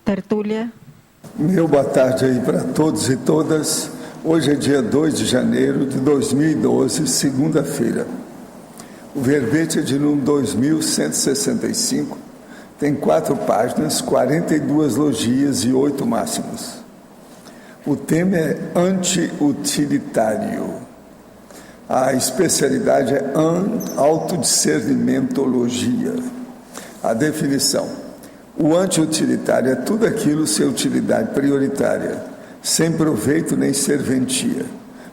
tertúlia. Meu boa tarde aí para todos e todas. Hoje é dia 2 de janeiro de 2012, segunda-feira. O verbete é de número 2165, tem 4 páginas, 42 logias e 8 máximos. O tema é anti-utilitário. A especialidade é autodiscernimentologia. A definição: o anti-utilitário é tudo aquilo sem utilidade prioritária, sem proveito nem serventia,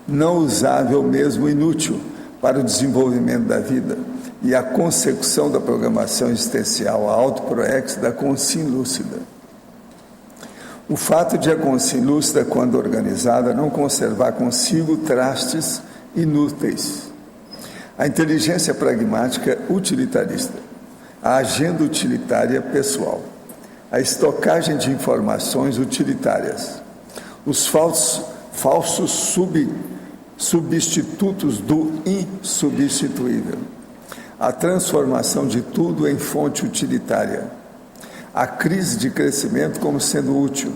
não usável mesmo inútil para o desenvolvimento da vida e a consecução da programação existencial, a autoproex da consciência lúcida. O fato de a consciência lúcida, quando organizada, não conservar consigo trastes inúteis. A inteligência pragmática utilitarista, a agenda utilitária pessoal, a estocagem de informações utilitárias, os falsos substitutos do insubstituível, a transformação de tudo em fonte utilitária, a crise de crescimento como sendo útil,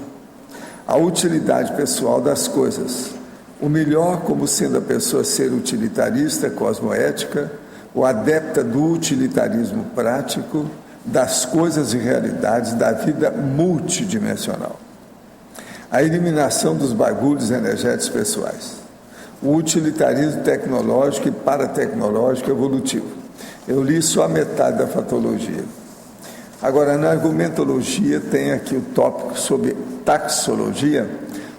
a utilidade pessoal das coisas, o melhor como sendo a pessoa ser utilitarista, cosmoética, ou adepta do utilitarismo prático, das coisas e realidades da vida multidimensional. A eliminação dos bagulhos energéticos pessoais. O utilitarismo tecnológico e paratecnológico evolutivo. Eu li só a metade da fatologia. Agora, na argumentologia, tem aqui o tópico sobre taxologia.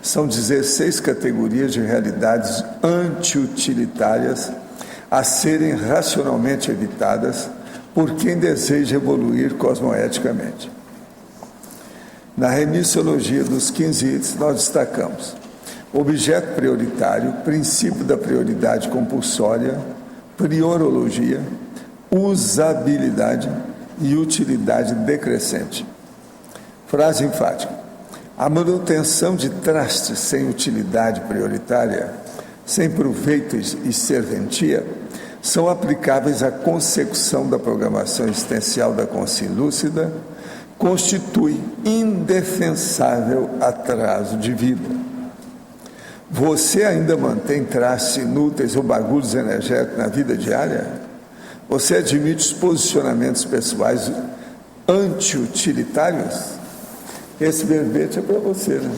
São 16 categorias de realidades anti-utilitárias a serem racionalmente evitadas por quem deseja evoluir cosmoeticamente. Na remissiologia dos 15 itens, nós destacamos objeto prioritário, princípio da prioridade compulsória, priorologia, usabilidade e utilidade decrescente. Frase enfática: a manutenção de trastes sem utilidade prioritária, sem proveito e serventia, são aplicáveis à consecução da programação existencial da consciência lúcida, constitui indefensável atraso de vida. Você ainda mantém trastes inúteis ou bagulhos energéticos na vida diária? Você admite os posicionamentos pessoais anti-utilitários? Esse verbete é para você, né?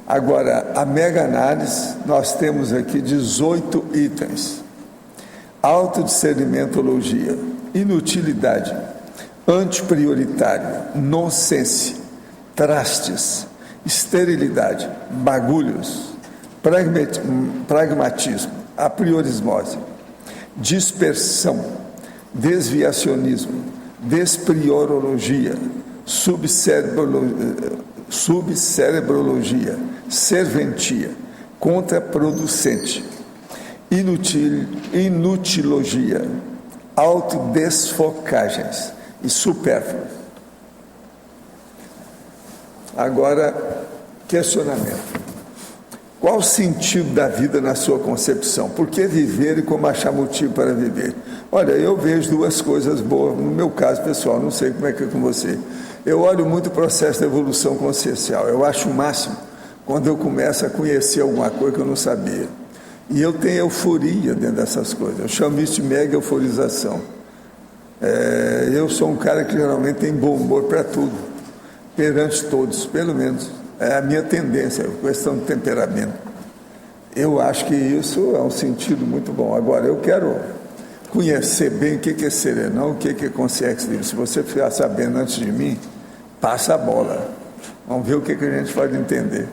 Agora, a mega análise, nós temos aqui 18 itens. Autodiscernimentologia, inutilidade, antiprioritário, nonsense, trastes, esterilidade, bagulhos, pragmatismo, apriorismose, dispersão, desviacionismo, despriorologia, subcerebrologia, serventia, contraproducente, inutilogia, autodesfocagens e supérfluo. Agora, questionamento. Qual o sentido da vida na sua concepção? Por que viver e como achar motivo para viver? Olha, eu vejo duas coisas boas, no meu caso pessoal, não sei como é que é com você. Eu olho muito o processo da evolução consciencial, eu acho o máximo quando eu começo a conhecer alguma coisa que eu não sabia. E eu tenho euforia dentro dessas coisas, eu chamo isso de mega euforização. Eu sou um cara que geralmente tem bom humor para tudo, perante todos, pelo menos, é a minha tendência, questão de temperamento. Eu acho que isso é um sentido muito bom. Agora, eu quero conhecer bem o que é serenão, o que é consciência livre. Se você ficar sabendo antes de mim, passa a bola. Vamos ver o que a gente pode entender.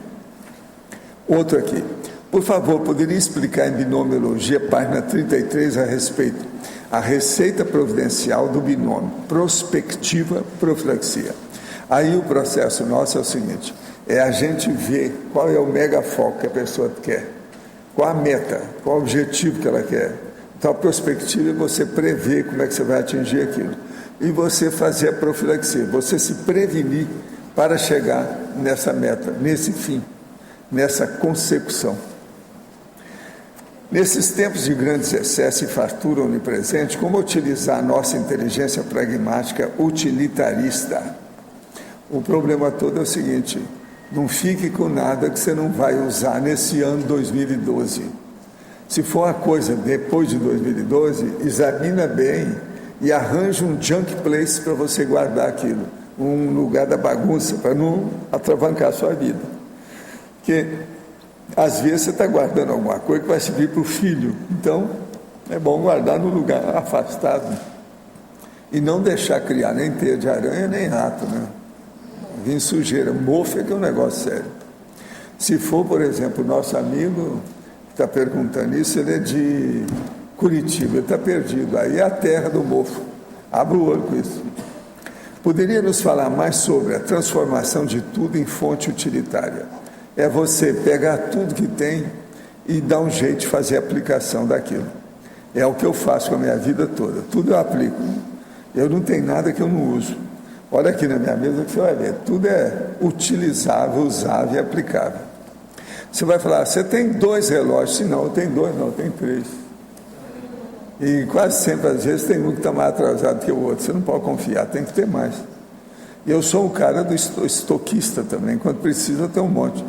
Outro aqui. Por favor, poderia explicar em binomiologia, página 33, a respeito a receita providencial do binômio prospectiva profilaxia. Aí o processo nosso é o seguinte: é a gente ver qual é o mega foco que a pessoa quer, qual a meta, qual o objetivo que ela quer. Então, a prospectiva é você prever como é que você vai atingir aquilo. E você fazer a profilaxia, você se prevenir para chegar nessa meta, nesse fim, nessa consecução. Nesses tempos de grandes excessos e fartura onipresente, como utilizar a nossa inteligência pragmática utilitarista? O problema todo é o seguinte: não fique com nada que você não vai usar nesse ano 2012. Se for uma coisa depois de 2012, examina bem e arranja um junk place para você guardar aquilo, um lugar da bagunça, para não atravancar a sua vida. Porque às vezes você está guardando alguma coisa que vai servir para o filho, então é bom guardar no lugar afastado e não deixar criar nem teia de aranha nem rato, né? Vir sujeira, mofo é que é um negócio sério. Se for, por exemplo, o nosso amigo que está perguntando isso, ele é de Curitiba, ele está perdido, aí é a terra do mofo. Abra o olho com isso. Poderia nos falar mais sobre a transformação de tudo em fonte utilitária? É você pegar tudo que tem e dar um jeito de fazer a aplicação daquilo. É o que eu faço com a minha vida toda, tudo eu aplico. Eu não tenho nada que eu não uso. Olha aqui na minha mesa que você vai ver, tudo é utilizável, usável e aplicável. Você vai falar, você tem 2 relógios? Sim, não, eu tenho 2, não, eu tenho 3. E quase sempre, às vezes, tem um que está mais atrasado que o outro. Você não pode confiar, tem que ter mais. E eu sou um cara do estoquista também, quando precisa eu tenho um monte.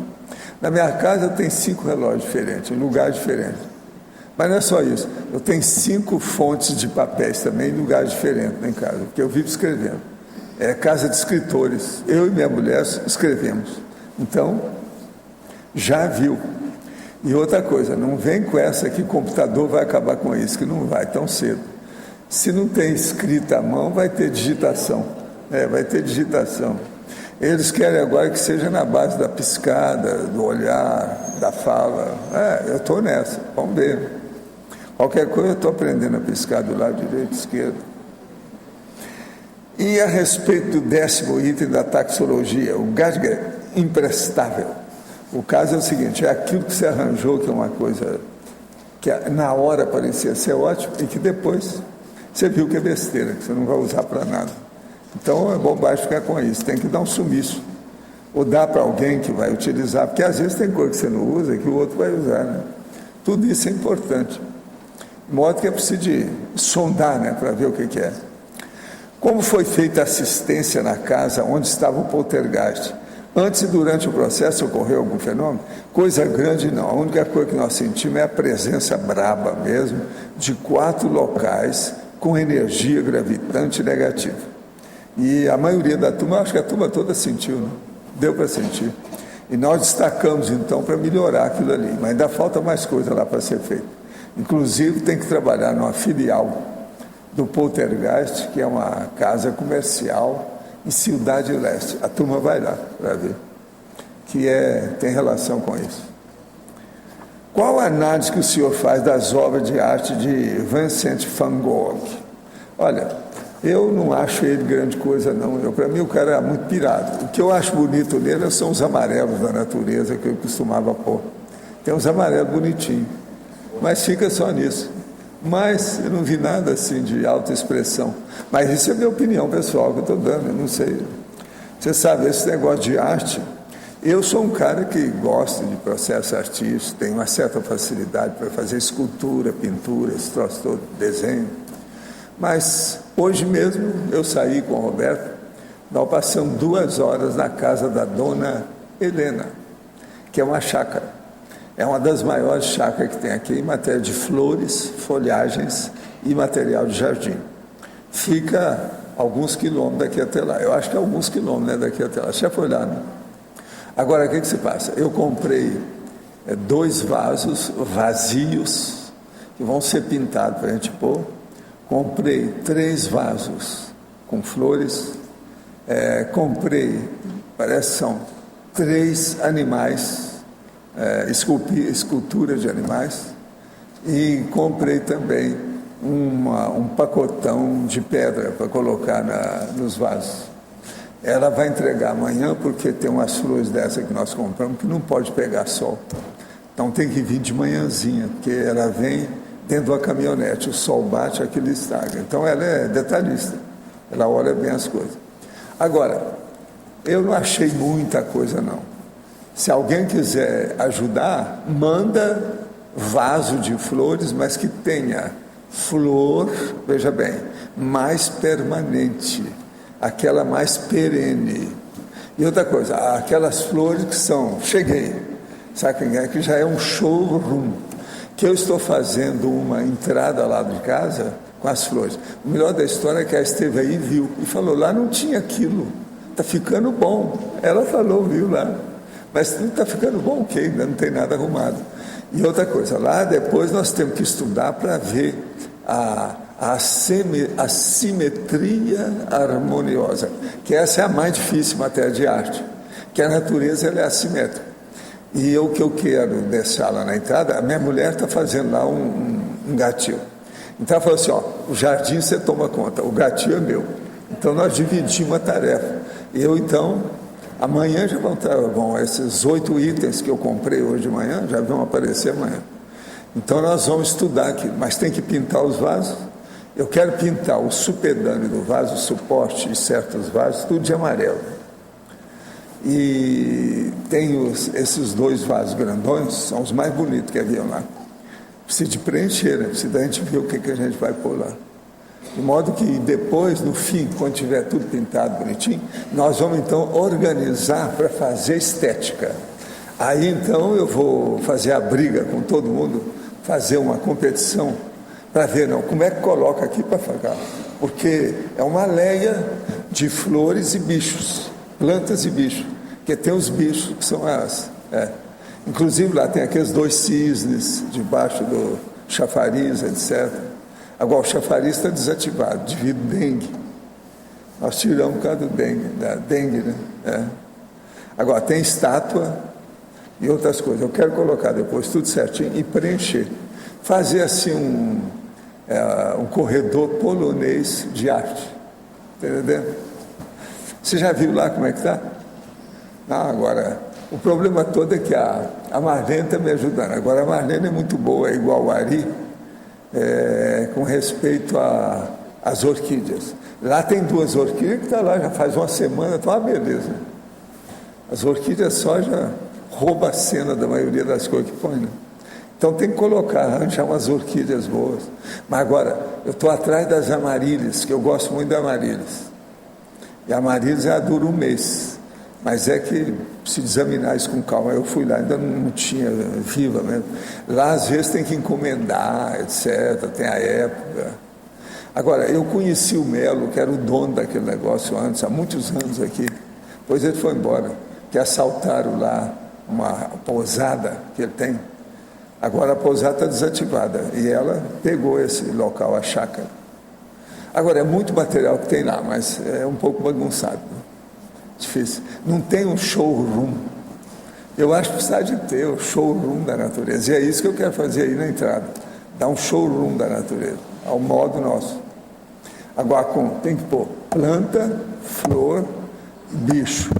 Na minha casa eu tenho 5 relógios diferentes, em lugares diferentes. Mas não é só isso, eu tenho 5 fontes de papéis também em lugares diferentes em casa, porque eu vivo escrevendo. É casa de escritores, eu e minha mulher escrevemos. Então, já viu. E outra coisa, não vem com essa que o computador vai acabar com isso, que não vai tão cedo. Se não tem escrita à mão, vai ter digitação. Vai ter digitação. Eles querem agora que seja na base da piscada, do olhar, da fala. Eu estou nessa, vamos ver. Qualquer coisa eu estou aprendendo a piscar do lado direito e esquerdo. E a respeito do 10º item da taxologia, o gadget imprestável. O caso é o seguinte, é aquilo que você arranjou, que é uma coisa que na hora parecia ser ótimo e que depois você viu que é besteira, que você não vai usar para nada. Então é bobagem ficar com isso, tem que dar um sumiço. Ou dar para alguém que vai utilizar, porque às vezes tem coisa que você não usa que o outro vai usar, né? Tudo isso é importante. De modo que é preciso de sondar, né, para ver o que é. Como foi feita a assistência na casa onde estava o poltergeist? Antes e durante o processo ocorreu algum fenômeno? Coisa grande não, a única coisa que nós sentimos é a presença braba mesmo de 4 locais com energia gravitante negativa. E a maioria da turma, acho que a turma toda sentiu, né? Deu para sentir. E nós destacamos então para melhorar aquilo ali, mas ainda falta mais coisa lá para ser feita. Inclusive tem que trabalhar numa filial do Poltergeist, que é uma casa comercial em Cidade Leste. A turma vai lá para ver, que tem relação com isso. Qual a análise que o senhor faz das obras de arte de Vincent van Gogh? Olha, eu não acho ele grande coisa não, para mim o cara é muito pirado. O que eu acho bonito nele são os amarelos da natureza que eu costumava pôr. Tem uns amarelos bonitinhos, mas fica só nisso. Mas eu não vi nada assim de autoexpressão. Mas isso é a minha opinião pessoal que eu estou dando, eu não sei. Você sabe, esse negócio de arte, eu sou um cara que gosta de processo artístico, tenho uma certa facilidade para fazer escultura, pintura, esse troço todo, desenho. Mas hoje mesmo eu saí com o Roberto, nós passamos 2 horas na casa da dona Helena, que é uma chácara. É uma das maiores chácaras que tem aqui em matéria de flores, folhagens e material de jardim. Fica alguns quilômetros daqui até lá. Eu acho que é alguns quilômetros, né, daqui até lá. Deixa eu olhar, né? Agora, o que se passa? Eu comprei 2 vasos vazios que vão ser pintados para a gente pôr. Comprei 3 vasos com flores. Comprei, parece que são 3 animais, esculturas de animais, e comprei também um pacotão de pedra para colocar nos vasos. Ela vai entregar amanhã, porque tem umas flores dessa que nós compramos que não pode pegar sol, então tem que vir de manhãzinha, porque ela vem dentro da caminhonete, o sol bate, aquilo estraga. Então ela é detalhista, ela olha bem as coisas. Agora, eu não achei muita coisa não. Se alguém quiser ajudar, manda vaso de flores, mas que tenha flor, veja bem, mais permanente, aquela mais perene. E outra coisa, aquelas flores que são, cheguei, sabe quem é? Que já é um showroom, que eu estou fazendo uma entrada lá de casa com as flores. O melhor da história é que ela esteve aí e viu, e falou, lá não tinha aquilo, está ficando bom. Ela falou, viu lá, mas não está ficando bom o quê? Ainda não tem nada arrumado. E outra coisa, lá depois nós temos que estudar para ver a simetria harmoniosa, que essa é a mais difícil matéria de arte, que a natureza ela é assimétrica. E o que eu quero deixar lá na entrada, a minha mulher está fazendo lá um gatil. Então ela falou assim, ó, o jardim você toma conta, o gatil é meu. Então nós dividimos a tarefa. Eu então, amanhã já vão estar, bom, esses 8 itens que eu comprei hoje de manhã, já vão aparecer amanhã. Então nós vamos estudar aqui, mas tem que pintar os vasos. Eu quero pintar o supedâneo do vaso, o suporte e certos vasos, tudo de amarelo. E tem esses 2 vasos grandões, são os mais bonitos que haviam lá. Precisa de preencher, né? Precisa da gente ver o que a gente vai pôr lá. De modo que depois, no fim, quando tiver tudo pintado bonitinho, nós vamos então organizar para fazer estética. Aí então eu vou fazer a briga com todo mundo, fazer uma competição para ver, não, como é que coloca aqui para ficar. Porque é uma leia de flores e bichos, plantas e bichos, porque tem os bichos que são inclusive lá tem aqueles 2 cisnes debaixo do chafariz, etc. Agora o chafariz está desativado devido ao dengue. Nós tiramos por causa do dengue, da dengue, né? Agora tem estátua e outras coisas. Eu quero colocar depois tudo certinho e preencher. Fazer assim um corredor polonês de arte. Está entendendo? Você já viu lá como é que está? Agora, o problema todo é que a Marlene está me ajudando. Agora, a Marlene é muito boa, é igual o Ari, com respeito às orquídeas. Lá tem 2 orquídeas que estão lá, já faz uma semana, está uma beleza. As orquídeas só já roubam a cena da maioria das coisas que põe, né? Então tem que colocar, arranjar umas orquídeas boas. Mas agora, eu estou atrás das amarílias, que eu gosto muito da amarílias. E a amarílias dura 1 mês. Mas é que preciso examinar isso com calma. Eu fui lá, ainda não tinha viva mesmo. Lá às vezes tem que encomendar, etc. Tem a época. Agora, eu conheci o Melo, que era o dono daquele negócio antes, há muitos anos aqui. Depois ele foi embora, que assaltaram lá uma pousada que ele tem. Agora a pousada está desativada e ela pegou esse local, a chácara. Agora, é muito material que tem lá, mas é um pouco bagunçado. Difícil. Não tem um showroom. Eu acho que precisa de ter o showroom da natureza. E é isso que eu quero fazer aí na entrada. Dar um showroom da natureza, ao modo nosso. Agora, tem que pôr planta, flor, bicho.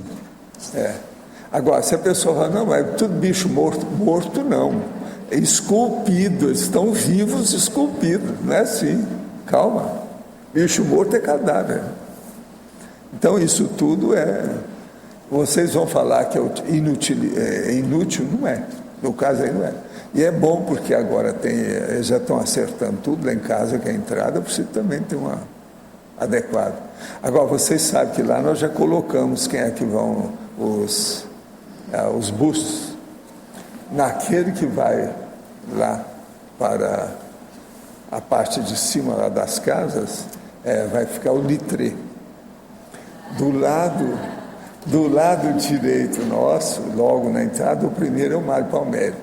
Agora, se a pessoa fala, não, mas é tudo bicho morto. Morto não. É esculpido. Eles estão vivos esculpidos. Não é assim. Calma. Bicho morto é cadáver. Então, isso tudo vocês vão falar que é inútil, não é. No caso aí não é. E é bom porque agora eles já estão acertando tudo lá em casa, que é a entrada, precisa também ter uma adequada. Agora, vocês sabem que lá nós já colocamos quem é que vão os bustos. Naquele que vai lá para a parte de cima lá das casas, vai ficar o litrê. Do lado direito nosso, logo na entrada, o primeiro é o Mário Palmério.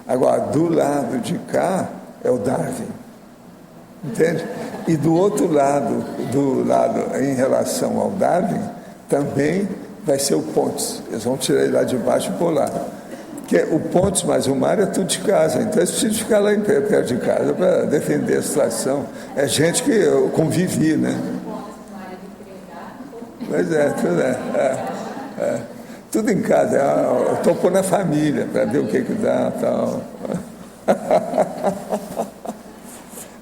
Agora, do lado de cá é o Darwin. Entende? E do outro lado, em relação ao Darwin, também vai ser o Pontes. Eles vão tirar ele lá de baixo e pôr lá. Porque o Pontes mais o Mário é tudo de casa. Então eles precisam ficar lá perto de casa para defender a situação. É gente que eu convivi, né? Pois tudo em casa. Eu estou pondo a família para ver o que dá e tal.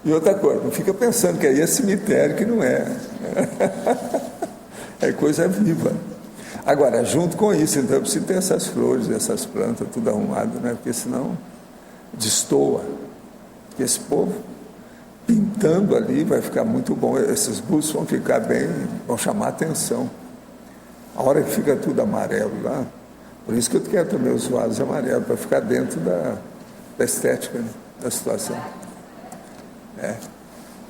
E outra coisa, não fica pensando que aí é cemitério, que não é. É coisa viva. Agora, junto com isso, então eu preciso ter essas flores, essas plantas, tudo arrumado, né? Porque senão destoa. Porque esse povo pintando ali vai ficar muito bom. Esses bustos vão ficar bem, vão chamar atenção. A hora que fica tudo amarelo lá, por isso que eu quero também os vasos amarelos, para ficar dentro da estética, né, da situação.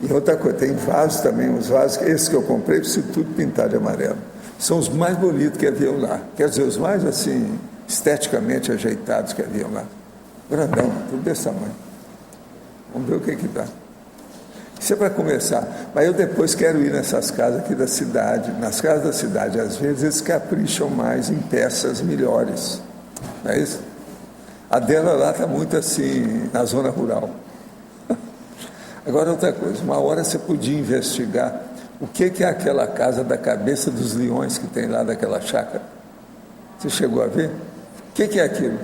E outra coisa, tem vasos também, os vasos, esses que eu comprei, preciso tudo pintar de amarelo. São os mais bonitos que haviam lá. Quer dizer, os mais, assim, esteticamente ajeitados que haviam lá. Grandão, tudo desse tamanho. Vamos ver o que dá. Isso é para começar. Mas eu depois quero ir nessas casas aqui da cidade. Nas casas da cidade, às vezes, eles capricham mais em peças melhores. Não é isso? A dela lá está muito assim, na zona rural. Agora, outra coisa. Uma hora você podia investigar o que é aquela casa da cabeça dos leões que tem lá daquela chácara. Você chegou a ver? O que é aquilo?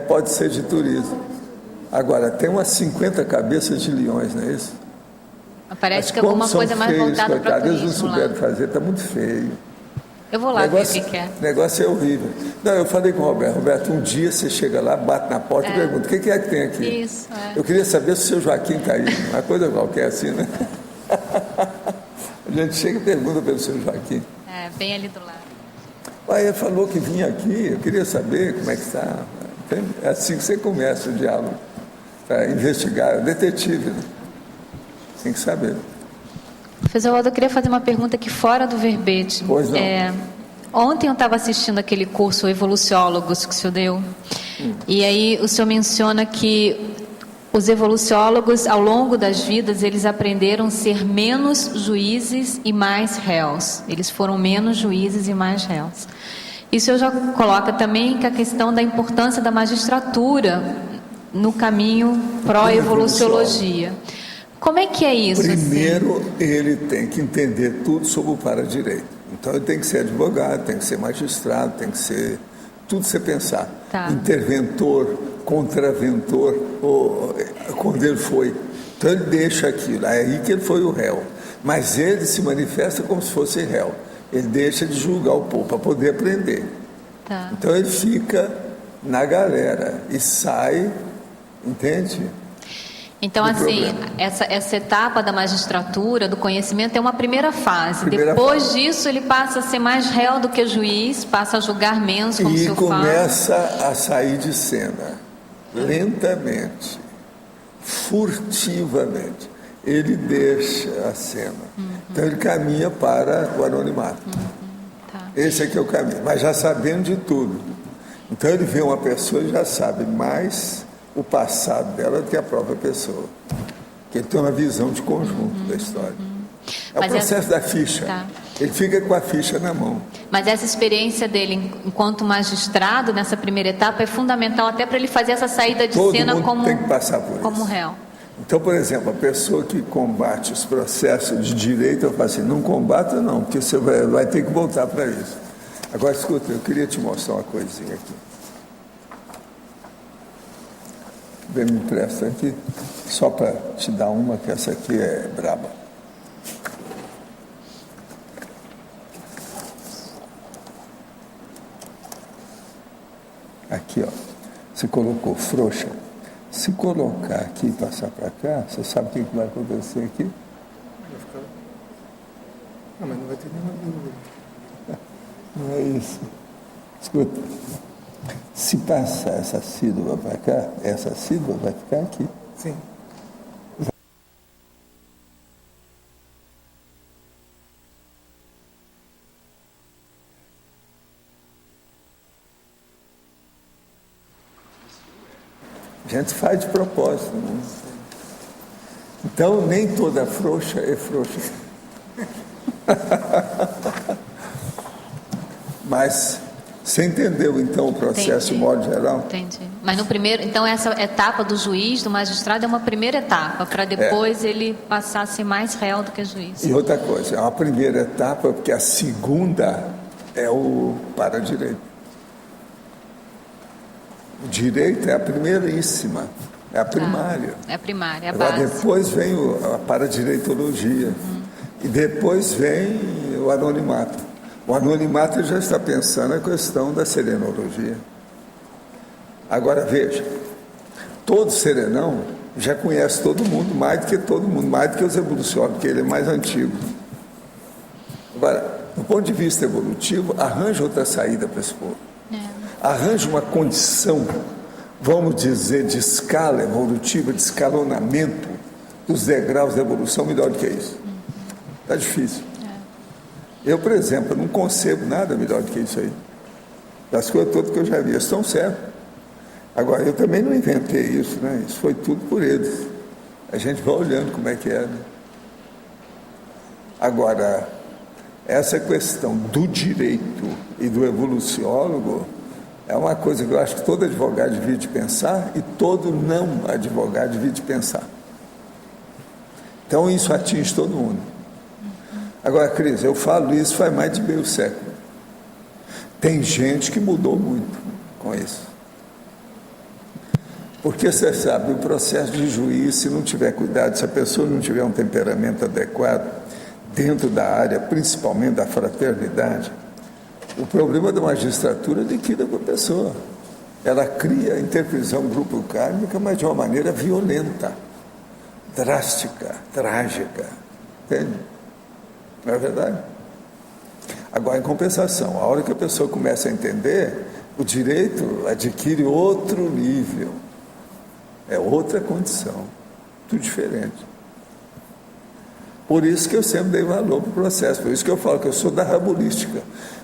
Pode ser de turismo. Agora, tem umas 50 cabeças de leões, não é isso? Parece que alguma coisa mais voltada para turismo. Eles não souberam fazer, está muito feio. Eu vou lá ver o que é. O negócio é horrível. Não, eu falei com o Roberto. Roberto, um dia você chega lá, bate na porta e pergunta, o que é que tem aqui? Isso, Eu queria saber se o seu Joaquim está aí. Uma coisa qualquer assim, né? A gente chega e pergunta pelo seu Joaquim. Bem ali do lado. Aí ele falou que vinha aqui, eu queria saber como é que está. É assim que você começa o diálogo. Para investigar, detetive, né? Tem que saber. Professor Waldo, eu queria fazer uma pergunta aqui fora do verbete. Pois não. Ontem eu estava assistindo aquele curso Evoluciólogos que o senhor deu. E aí o senhor menciona que os evoluciólogos, ao longo das vidas, eles aprenderam a ser menos juízes e mais réus. Eles foram menos juízes e mais réus. E o senhor já coloca também que a questão da importância da magistratura no caminho pró-evoluciologia. Como é que é isso? Primeiro, ele tem que entender tudo sobre o paradireito. Então, ele tem que ser advogado, tem que ser magistrado, tem que ser tudo você pensar. Tá. Interventor, contraventor, quando ele foi. Então, ele deixa aquilo. É aí que ele foi o réu. Mas ele se manifesta como se fosse réu. Ele deixa de julgar o povo para poder aprender. Tá. Então, ele fica na galera e sai, entende? Então, assim, essa etapa da magistratura, do conhecimento, é uma primeira fase. Depois disso, ele passa a ser mais réu do que juiz, passa a julgar menos, como o senhor fala. E começa a sair de cena, lentamente, furtivamente. Ele deixa a cena. Então, ele caminha para o anonimato. Tá. Esse aqui é o caminho, mas já sabendo de tudo. Então, ele vê uma pessoa e já sabe mais o passado dela do que a própria pessoa. Porque ele tem uma visão de conjunto da história. É o processo da ficha. Tá. Ele fica com a ficha na mão. Mas essa experiência dele enquanto magistrado, nessa primeira etapa, é fundamental até para ele fazer essa saída de cena como, tem que passar por como isso. réu. Então, por exemplo, a pessoa que combate os processos de direito, eu falo assim, não combata não, porque você vai ter que voltar para isso. Agora, escuta, eu queria te mostrar uma coisinha aqui. Bem, me empresta aqui, só para te dar uma, que essa aqui é braba. Aqui, ó, você colocou frouxa. Se colocar aqui e passar para cá, você sabe o que vai acontecer aqui? Vai ficar... Não, mas não vai ter nenhuma dúvida. Não é isso. Escuta. Se passar essa sílaba para cá, essa sílaba vai ficar aqui. Sim. A gente faz de propósito, né? Então, nem toda frouxa é frouxa. Mas você entendeu, então, o processo de modo geral? Entendi. Mas no primeiro, então essa etapa do juiz, do magistrado, é uma primeira etapa, para depois ele passar a ser mais réu do que juiz. E outra coisa, é uma primeira etapa, porque a segunda é o para-direito. O direito é a primeiríssima, é a primária. É a primária, é a Agora, base. depois vem a paradireitologia. E depois vem o anonimato. O anonimato já está pensando a questão da serenologia. Agora veja, todo serenão já conhece todo mundo, mais do que todo mundo, mais do que os evoluciólogos, porque ele é mais antigo. Agora, do ponto de vista evolutivo, arranja outra saída para esse povo. Arranja uma condição, vamos dizer, de escala evolutiva, de escalonamento dos degraus da evolução melhor do que isso. Está difícil. Eu, por exemplo, não concebo nada melhor do que isso aí. Das coisas todas que eu já vi, eles estão certos. Agora, eu também não inventei isso, né? Isso foi tudo por eles. A gente vai olhando como é que é, né? Agora, essa questão do direito e do evoluciólogo é uma coisa que eu acho que todo advogado devia de pensar e todo não advogado devia de pensar. Então, isso atinge todo mundo. Agora, Cris, eu falo isso faz mais de meio século. Tem gente que mudou muito com isso. Porque você sabe, o processo de juiz, se não tiver cuidado, se a pessoa não tiver um temperamento adequado, dentro da área, principalmente da fraternidade, o problema da magistratura liquida com a pessoa. Ela cria interprisão grupo kármica, mas de uma maneira violenta, drástica, trágica. Entende? Não é verdade? Agora, em compensação, a hora que a pessoa começa a entender, o direito adquire outro nível. É outra condição, tudo diferente. Por isso que eu sempre dei valor para o processo, por isso que eu falo que eu sou da rabulística.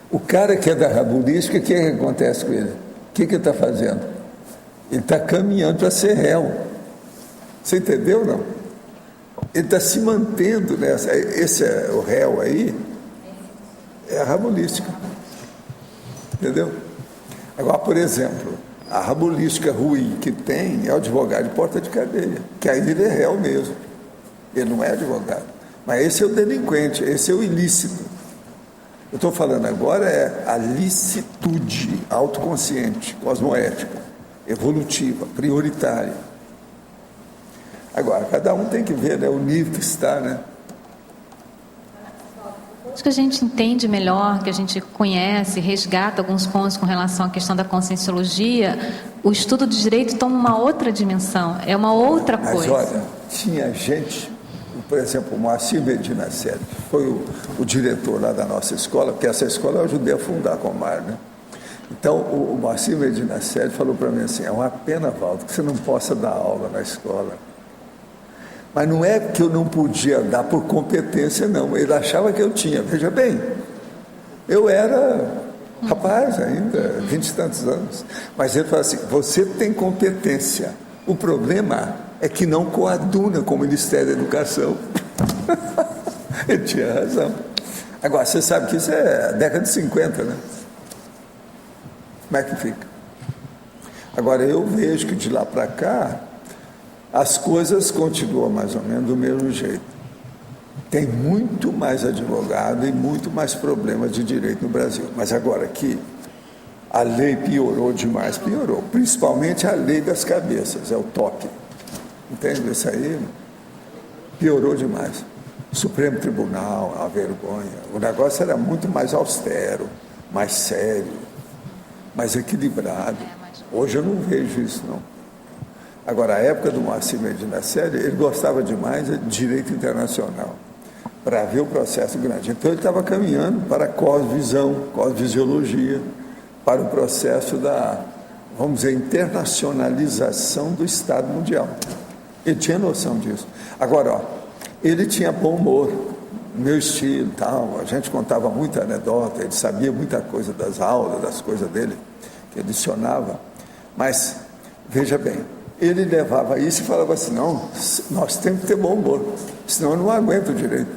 O cara que é da rabulística, o que acontece com ele? O que ele está fazendo? Ele está caminhando para ser réu. Você entendeu ou não? Ele está se mantendo nessa. Esse é o réu aí, é a rabulística. Entendeu? Agora, por exemplo, a rabulística ruim que tem é o advogado de porta de cadeia, que aí ele é réu mesmo. Ele não é advogado. Mas esse é o delinquente, esse é o ilícito. Eu estou falando agora é a licitude autoconsciente, cosmoética, evolutiva, prioritária. Agora, cada um tem que ver, né, o nível que está, né? Acho que a gente entende melhor, que a gente conhece, resgata alguns pontos com relação à questão da conscienciologia. O estudo de direito toma uma outra dimensão, é uma outra coisa. Mas olha, tinha gente, por exemplo, o Moacir Medina Sede, foi o diretor lá da nossa escola, porque essa escola eu ajudei a fundar com o Mar, né? Então, o Moacir Medina Sede falou para mim assim, é uma pena, Valdo, que você não possa dar aula na escola. Mas não é que eu não podia dar por competência, não. Ele achava que eu tinha. Veja bem, eu era rapaz ainda, 20 e tantos anos. Mas ele falou assim, você tem competência. O problema é que não coaduna com o Ministério da Educação. Ele tinha razão. Agora, você sabe que isso é a década de 50, né? Como é que fica? Agora, eu vejo que de lá para cá, as coisas continuam mais ou menos do mesmo jeito. Tem muito mais advogado e muito mais problemas de direito no Brasil. Mas agora que a lei piorou demais, piorou. Principalmente a lei das cabeças, é o top. Entende? Isso aí piorou demais. Supremo Tribunal, a vergonha. O negócio era muito mais austero, mais sério, mais equilibrado. Hoje eu não vejo isso, não. Agora, a época do Moacir Medina Sede, ele gostava demais de direito internacional, para ver o processo grande. Então, ele estava caminhando para a cosvisão, cosvisiologia, para o processo da, vamos dizer, internacionalização do Estado mundial. Ele tinha noção disso. Agora, ó, ele tinha bom humor, meu estilo e tal, a gente contava muita anedota, ele sabia muita coisa das aulas, das coisas dele, que ele adicionava, mas, veja bem, ele levava isso e falava assim, não, nós temos que ter bom humor, senão eu não aguento o direito.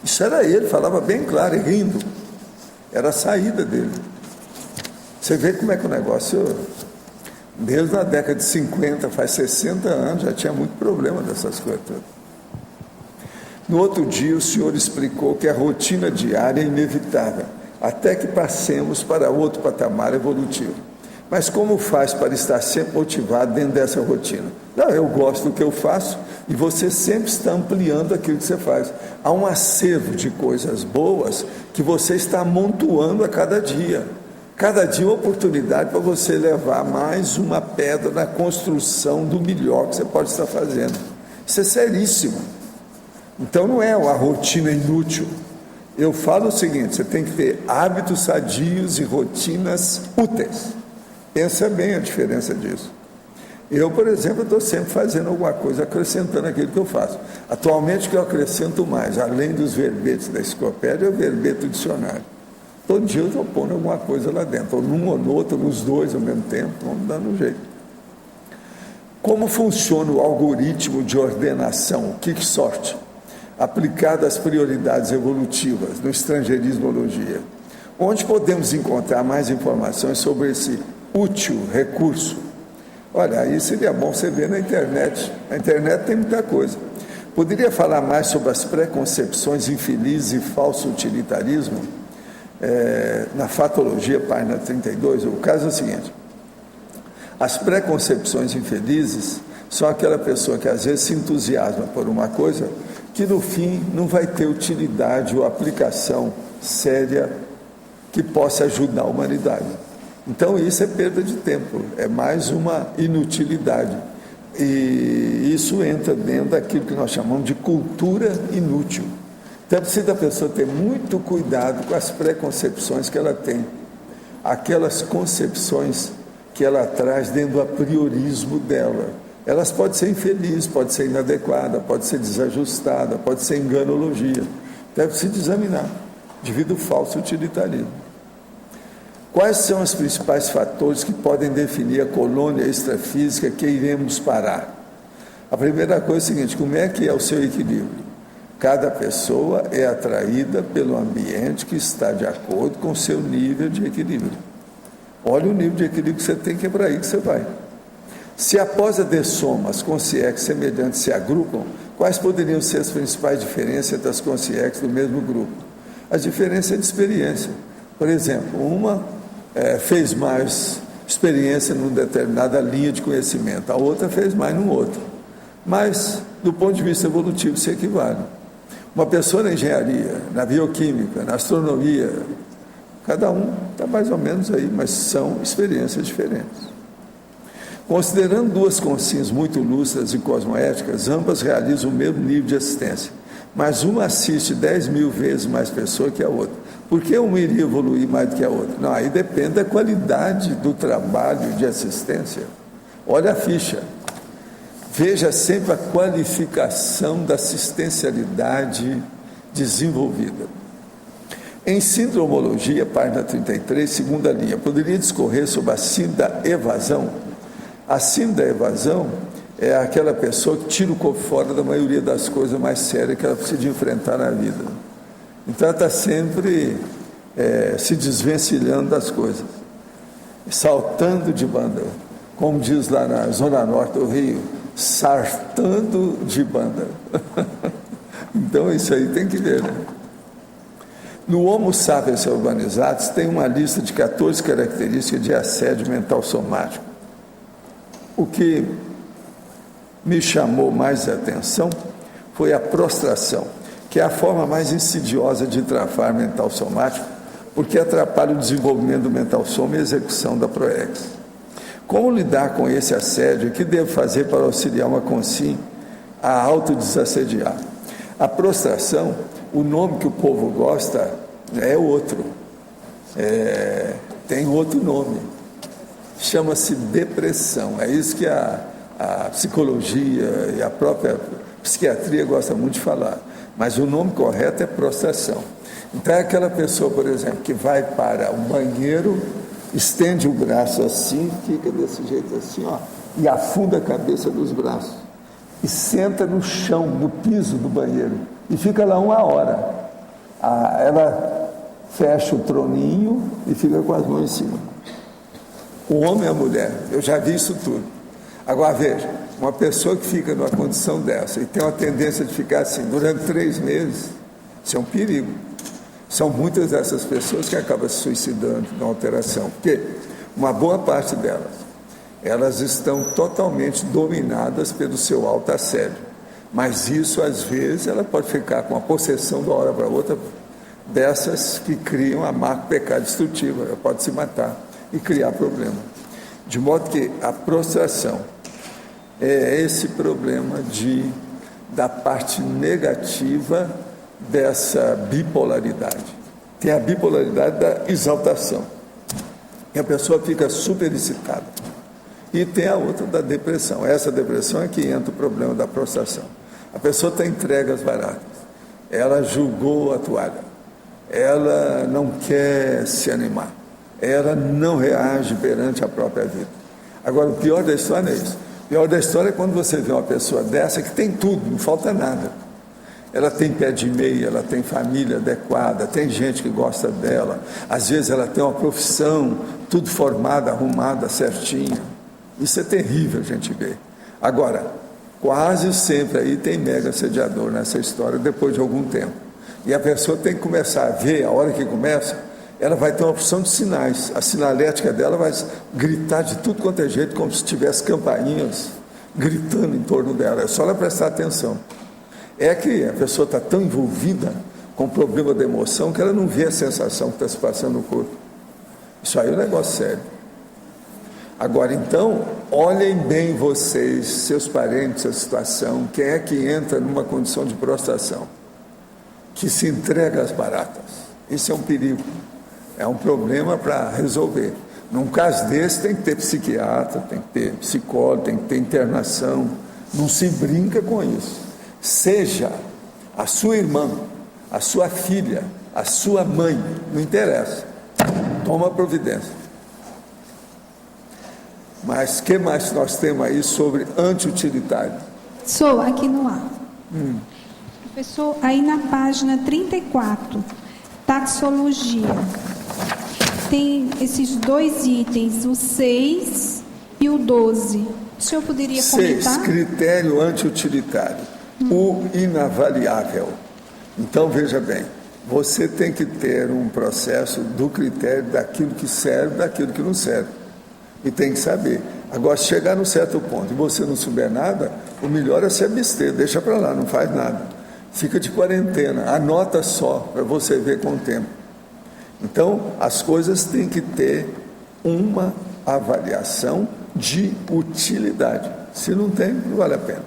Isso era ele, falava bem claro e rindo. Era a saída dele. Você vê como é que o negócio, desde na década de 50, faz 60 anos, já tinha muito problema dessas coisas todas. No outro dia, o senhor explicou que a rotina diária é inevitável, até que passemos para outro patamar evolutivo. Mas como faz para estar sempre motivado dentro dessa rotina? Não, eu gosto do que eu faço e você sempre está ampliando aquilo que você faz. Há um acervo de coisas boas que você está amontoando a cada dia. Cada dia uma oportunidade para você levar mais uma pedra na construção do melhor que você pode estar fazendo. Isso é seríssimo. Então não é uma rotina inútil. Eu falo o seguinte: você tem que ter hábitos sadios e rotinas úteis. Pensa bem a diferença disso. Eu, por exemplo, estou sempre fazendo alguma coisa, acrescentando aquilo que eu faço. Atualmente, o que eu acrescento mais, além dos verbetes da enciclopédia, é o verbete do dicionário. Todo dia eu estou pondo alguma coisa lá dentro, ou num ou no outro, nos dois ao mesmo tempo, vamos dando um jeito. Como funciona o algoritmo de ordenação, o Quicksort, aplicado às prioridades evolutivas no estrangeirismologia? Onde podemos encontrar mais informações sobre esse útil recurso? Olha, aí seria bom você ver na internet. Na internet tem muita coisa. Poderia falar mais sobre as preconcepções infelizes e falso utilitarismo? Na Fatologia, página 32, o caso é o seguinte: as preconcepções infelizes são aquela pessoa que às vezes se entusiasma por uma coisa que no fim não vai ter utilidade ou aplicação séria que possa ajudar a humanidade. Então isso é perda de tempo, é mais uma inutilidade. E isso entra dentro daquilo que nós chamamos de cultura inútil. Então precisa a pessoa ter muito cuidado com as preconcepções que ela tem, aquelas concepções que ela traz dentro do apriorismo dela. Elas podem ser infelizes, podem ser inadequadas, podem ser desajustadas, pode ser enganologia. Deve se examinar devido ao falso utilitarismo. Quais são os principais fatores que podem definir a colônia extrafísica que iremos parar? A primeira coisa é a seguinte: como é que é o seu equilíbrio? Cada pessoa é atraída pelo ambiente que está de acordo com o seu nível de equilíbrio. Olha o nível de equilíbrio que você tem, que é para aí que você vai. Se após a dessoma as consciências semelhantes se agrupam, quais poderiam ser as principais diferenças entre as consciências do mesmo grupo? As diferenças de experiência. Por exemplo, uma fez mais experiência numa determinada linha de conhecimento, a outra fez mais num outro. Mas, do ponto de vista evolutivo, se equivale. Uma pessoa na engenharia, na bioquímica, na astronomia, cada um está mais ou menos aí, mas são experiências diferentes. Considerando duas consciências muito lúcidas e cosmoéticas, ambas realizam o mesmo nível de assistência, mas uma assiste 10.000 vezes mais pessoa que a outra. Por que uma iria evoluir mais do que a outra? Não, aí depende da qualidade do trabalho de assistência. Olha a ficha. Veja sempre a qualificação da assistencialidade desenvolvida. Em sindromologia, página 33, segunda linha, poderia discorrer sobre a síndrome da evasão? A síndrome da evasão é aquela pessoa que tira o corpo fora da maioria das coisas mais sérias que ela precisa enfrentar na vida. Então ela está sempre se desvencilhando das coisas, saltando de banda, como diz lá na zona norte do Rio, sartando de banda. Então isso aí tem que ver, né? No Homo sapiens urbanizados tem uma lista de 14 características de assédio mental somático. O que me chamou mais a atenção foi a prostração, que é a forma mais insidiosa de travar mental somático, porque atrapalha o desenvolvimento do mental soma e a execução da proex. Como lidar com esse assédio? O que devo fazer para auxiliar uma consciência a autodesassediar? A prostração, o nome que o povo gosta é outro, tem outro nome, chama-se depressão. É isso que a psicologia e a própria psiquiatria gosta muito de falar, mas o nome correto é prostração. Então é aquela pessoa, por exemplo, que vai para um banheiro, estende o braço assim, fica desse jeito assim, ó, e afunda a cabeça dos braços e senta no chão, no piso do banheiro e fica lá 1 hora. Ela fecha o troninho e fica com as mãos em cima. O homem e a mulher, eu já vi isso tudo. Agora veja, uma pessoa que fica numa condição dessa e tem uma tendência de ficar assim durante 3 meses, isso é um perigo. São muitas dessas pessoas que acabam se suicidando na alteração, porque uma boa parte delas, elas estão totalmente dominadas pelo seu autoassédio. Mas isso, às vezes, ela pode ficar com a possessão de uma hora para outra, dessas que criam a marca pecado destrutivo, ela pode se matar e criar problema. De modo que a prostração é esse problema da parte negativa dessa bipolaridade. Tem a bipolaridade da exaltação, e a pessoa fica super excitada. E tem a outra da depressão. Essa depressão é que entra o problema da prostração. A pessoa está entregue às baratas, ela julgou a toalha, ela não quer se animar, ela não reage perante a própria vida. Agora, o pior da história é isso. O pior da história é quando você vê uma pessoa dessa que tem tudo, não falta nada. Ela tem pé de meia, ela tem família adequada, tem gente que gosta dela, às vezes ela tem uma profissão, tudo formada, arrumada, certinha. Isso é terrível a gente ver. Agora, quase sempre aí tem mega assediador nessa história depois de algum tempo. E a pessoa tem que começar a ver, a hora que começa, ela vai ter uma opção de sinais. A sinalética dela vai gritar de tudo quanto é jeito, como se tivesse campainhas gritando em torno dela. É só ela prestar atenção. É que a pessoa está tão envolvida com o problema da emoção que ela não vê a sensação que está se passando no corpo. Isso aí é um negócio sério. Agora, então, olhem bem vocês, seus parentes, a situação, quem é que entra numa condição de prostração, que se entrega às baratas. Isso é um perigo, é um problema para resolver. Num caso desse, tem que ter psiquiatra, tem que ter psicólogo, tem que ter internação. Não se brinca com isso. Seja a sua irmã, a sua filha, a sua mãe, não interessa. Toma providência. Mas o que mais nós temos aí sobre anti-utilitário? Sou aqui no ar. Professor, aí na página 34, taxologia, tem esses dois itens, o 6 e o 12. O senhor poderia comentar? 6, critério anti-utilitário. O inavaliável. Então, veja bem, você tem que ter um processo do critério daquilo que serve, daquilo que não serve. E tem que saber. Agora, se chegar num certo ponto e você não souber nada, o melhor é se abster, deixa para lá, não faz nada. Fica de quarentena, anota só, para você ver com o tempo. Então, as coisas têm que ter uma avaliação de utilidade. Se não tem, não vale a pena.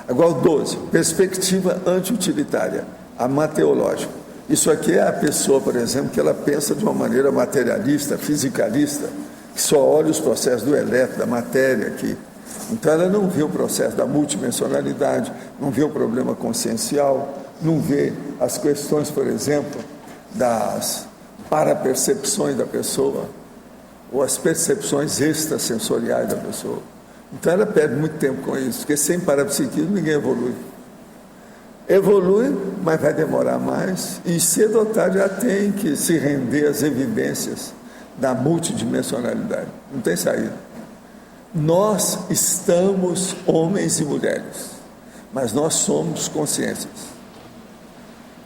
Agora, o 12, perspectiva anti-utilitária, a mateológica. Isso aqui é a pessoa, por exemplo, que ela pensa de uma maneira materialista, fisicalista, que só olha os processos do elétron, da matéria aqui. Então, ela não vê o processo da multidimensionalidade, não vê o problema consciencial, não vê as questões, por exemplo, das parapercepções da pessoa, ou as percepções extrasensoriais da pessoa. Então ela perde muito tempo com isso, porque sem parapsiquismo ninguém evolui. Evolui, mas vai demorar mais, e cedo ou tarde já tem que se render às evidências da multidimensionalidade. Não tem saída. Nós estamos homens e mulheres, mas nós somos consciências.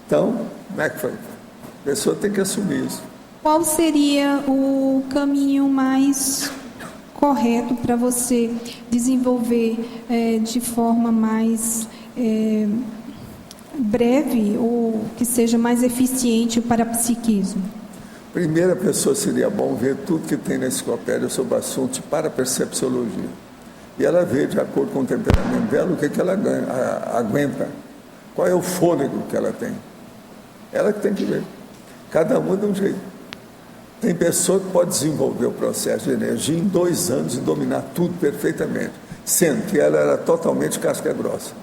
Então, como é que foi? A pessoa tem que assumir isso. Qual seria o caminho mais correto para você desenvolver de forma mais breve ou que seja mais eficiente o parapsiquismo? Primeira pessoa seria bom ver tudo que tem na enciclopédia sobre o assunto de parapercepciologia. E ela vê, de acordo com o temperamento dela, o que ela aguenta, qual é o fôlego que ela tem. Ela que tem que ver. Cada uma de um jeito. Tem pessoa que pode desenvolver o processo de energia em 2 anos e dominar tudo perfeitamente, sendo que ela era totalmente casca grossa.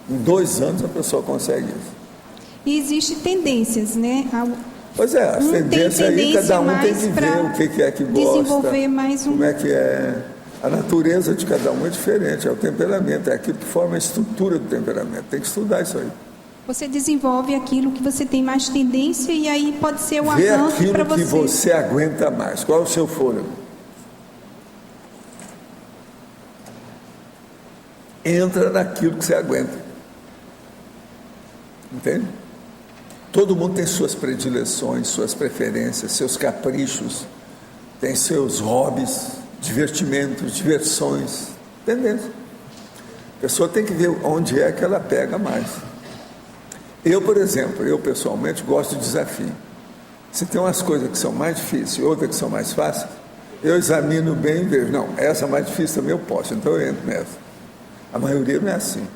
Em 2 anos a pessoa consegue isso. E existem tendências, né? Pois é, as tendências aí, cada um tem que ver o que é que gosta, desenvolver mais como é que é. A natureza de cada um é diferente, é o temperamento, é aquilo que forma a estrutura do temperamento. Tem que estudar isso aí. Você desenvolve aquilo que você tem mais tendência e aí pode ser o Vê avanço para aquilo que você aguenta mais. Qual é o seu fôlego? Entra naquilo que você aguenta. Entende? Todo mundo tem suas predileções, suas preferências, seus caprichos, tem seus hobbies, divertimentos, diversões, tendência. A pessoa tem que ver onde é que ela pega mais. Eu, por exemplo, eu pessoalmente gosto de desafio. Se tem umas coisas que são mais difíceis e outras que são mais fáceis, eu examino bem e vejo, não, essa mais difícil também eu posso, então eu entro nessa. A maioria não é assim.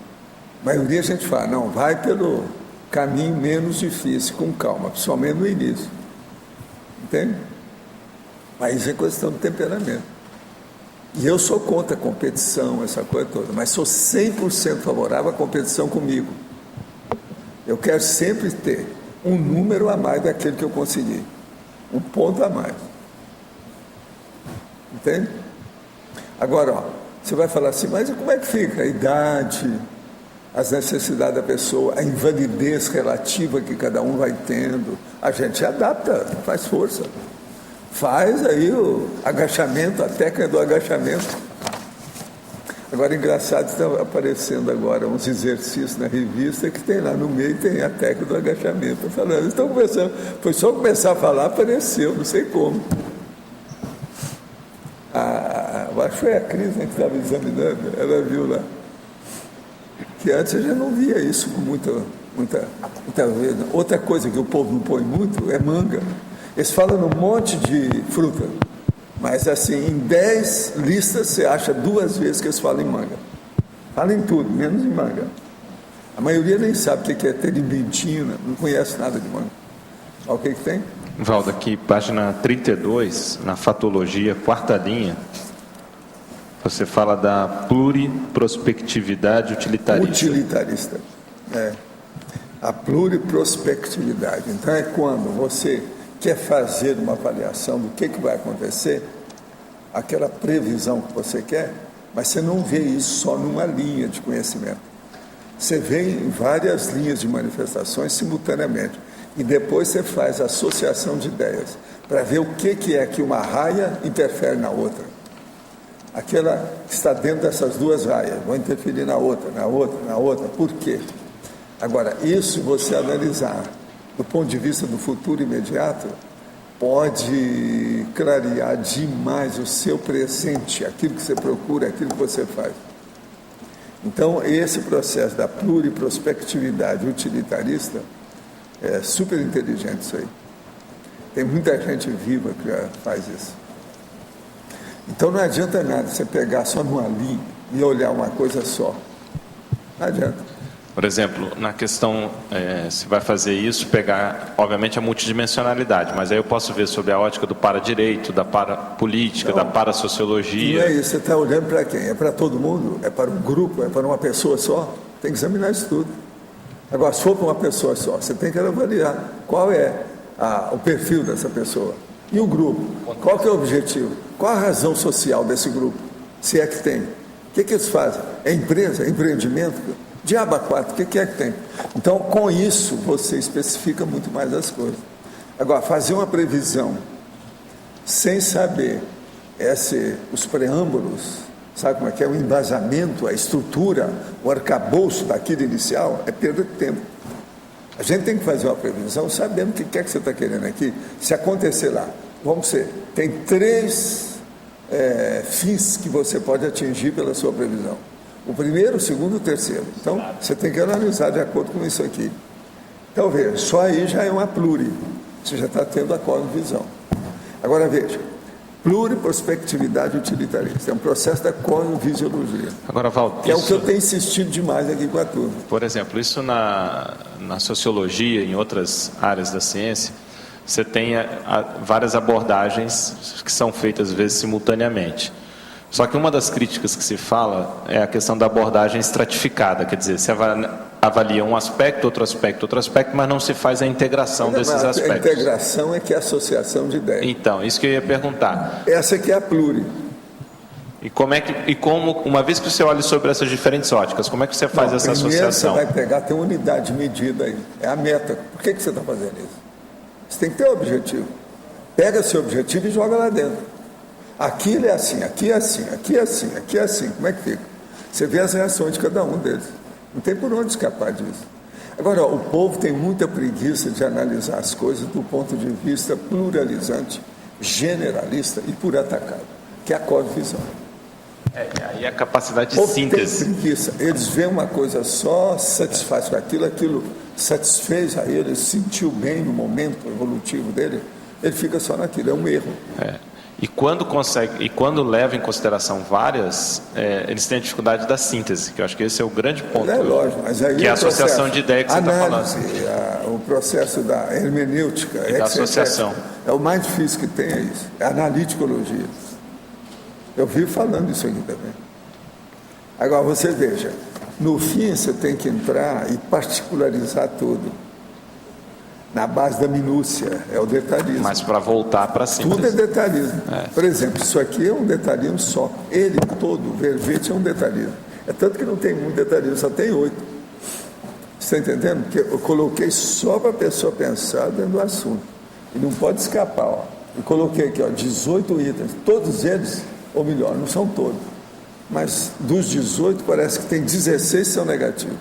A maioria a gente fala, não, vai pelo caminho menos difícil, com calma, principalmente no início. Entende? Mas é questão do temperamento. E eu sou contra a competição, essa coisa toda, mas sou 100% favorável à competição comigo. Eu quero sempre ter um número a mais daquele que eu consegui. Um ponto a mais. Entende? Agora, ó, você vai falar assim, mas como é que fica a idade, as necessidades da pessoa, a invalidez relativa que cada um vai tendo? A gente adapta, faz força. Faz aí o agachamento, a técnica do agachamento. Agora, engraçado, estão aparecendo agora uns exercícios na revista que tem lá no meio, tem a técnica do agachamento. Eu falando, eles estão conversando, foi só começar a falar, apareceu, não sei como. Eu acho que foi a Cris, né, que estava examinando, ela viu lá. Que antes a gente não via isso com muita vez. Outra coisa que o povo não põe muito é manga. Eles falam num monte de fruta, mas assim, em 10 listas você acha 2 vezes que eles falam em manga. Falam em tudo, menos em manga. A maioria nem sabe o que é terebintina, não conhece nada de manga. Olha o que tem? Valdo, aqui, página 32, na fatologia, 4ª linha, você fala da pluriprospectividade utilitarista. Utilitarista, a pluriprospectividade. Então é quando você quer fazer uma avaliação do que vai acontecer, aquela previsão que você quer, mas você não vê isso só numa linha de conhecimento. Você vê em várias linhas de manifestações simultaneamente. E depois você faz associação de ideias, para ver o que é que uma raia interfere na outra. Aquela que está dentro dessas 2 raias, vai interferir na outra, na outra, na outra. Por quê? Agora, isso você analisar do ponto de vista do futuro imediato, pode clarear demais o seu presente, aquilo que você procura, aquilo que você faz. Então, esse processo da pluriprospectividade utilitarista é super inteligente isso aí. Tem muita gente viva que já faz isso. Então, não adianta nada você pegar só numa linha e olhar uma coisa só. Não adianta. Por exemplo, na questão, se vai fazer isso, pegar, obviamente, a multidimensionalidade, mas aí eu posso ver sobre a ótica do para-direito, da para-política, da para-sociologia. Não é isso, você está olhando para quem? É para todo mundo? É para um grupo? É para uma pessoa só? Tem que examinar isso tudo. Agora, se for para uma pessoa só, você tem que avaliar qual é o perfil dessa pessoa. E o grupo? Qual que é o objetivo? Qual a razão social desse grupo? Se é que tem. O que eles fazem? É empresa? É empreendimento? Diabo a 4, o que é que tem? Então, com isso, você especifica muito mais as coisas. Agora, fazer uma previsão sem saber os preâmbulos, sabe como é que é? O embasamento, a estrutura, o arcabouço daquilo inicial, é perda de tempo. A gente tem que fazer uma previsão sabendo o que é que você está querendo aqui. Se acontecer lá, vamos ser, tem 3 fins que você pode atingir pela sua previsão. O primeiro, o segundo e o terceiro. Então, você tem que analisar de acordo com isso aqui. Então, veja, só aí já é uma pluri. Você já está tendo a cosmovisão. Agora, veja, pluriprospectividade utilitarista. É um processo da cosmovisiologia. Agora, Valdo, que é o que eu tenho insistido demais aqui com a turma. Por exemplo, isso na sociologia, em outras áreas da ciência, você tem várias abordagens que são feitas, às vezes, simultaneamente. Só que uma das críticas que se fala é a questão da abordagem estratificada, quer dizer, se avalia um aspecto, outro aspecto, mas não se faz a integração desses aspectos. A integração é que é a associação de ideias. Então, isso que eu ia perguntar. Essa aqui é a pluri. E como, uma vez que você olha sobre essas diferentes óticas, como é que você faz essa associação? Você vai pegar, tem unidade de medida aí, é a meta. Por que você está fazendo isso? Você tem que ter um objetivo. Pega seu objetivo e joga lá dentro. Aquilo é assim, aqui é assim, aqui é assim, aqui é assim. Como é que fica? Você vê as reações de cada um deles. Não tem por onde escapar disso. Agora, o povo tem muita preguiça de analisar as coisas do ponto de vista pluralizante, generalista e por atacado, que é a cosmovisão. Aí a capacidade de síntese. Tem preguiça. Eles veem uma coisa só, satisfaz com aquilo satisfez a ele sentiu bem no momento evolutivo dele, ele fica só naquilo, é um erro. E quando leva em consideração várias, eles têm a dificuldade da síntese, que eu acho que esse é o grande ponto. É lógico, mas aí que é a associação de ideia que você está falando. O processo da hermenêutica, da associação. É o mais difícil que tem, é isso, é a analiticologia. Eu vivo falando isso aqui também. Agora, você veja, no fim você tem que entrar e particularizar tudo. Na base da minúcia, é o detalhismo. Mas para voltar para síntese. Tudo é detalhismo. Por exemplo, isso aqui é um detalhismo só. Ele todo, o verbete é um detalhismo. É tanto que não tem muito detalhismo, só tem 8. Você está entendendo? Porque eu coloquei só para a pessoa pensar dentro do assunto. E não pode escapar, ó. Eu coloquei aqui, ó, 18 itens. Todos eles, ou melhor, não são todos. Mas dos 18, parece que tem 16 que são negativos.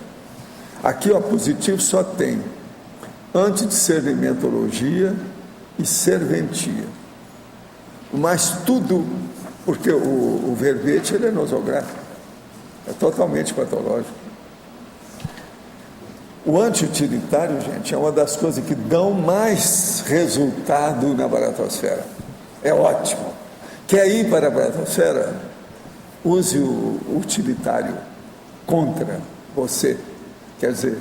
Aqui, ó, positivo só tem antidiscernimentologia e serventia. Mas tudo, porque o verbete ele é nosográfico, é totalmente patológico. O anti-utilitário, gente, é uma das coisas que dão mais resultado na baratosfera. É ótimo. Quer ir para a baratosfera? Use o utilitário contra você. Quer dizer,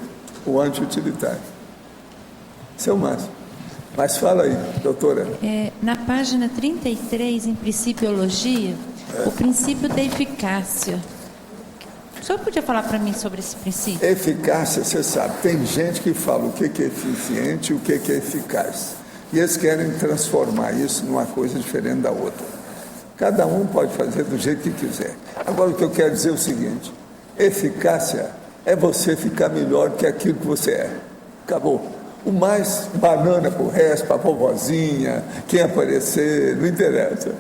o anti-utilitário. Seu Márcio. Mas fala aí, doutora. Na página 33, em Principiologia, o princípio da eficácia. O senhor podia falar para mim sobre esse princípio? Eficácia, você sabe, tem gente que fala o que é eficiente e o que é eficaz. E eles querem transformar isso numa coisa diferente da outra. Cada um pode fazer do jeito que quiser. Agora, o que eu quero dizer é o seguinte: eficácia é você ficar melhor que aquilo que você é. Acabou. O mais banana para o resto, para a vovozinha, quem aparecer, não interessa.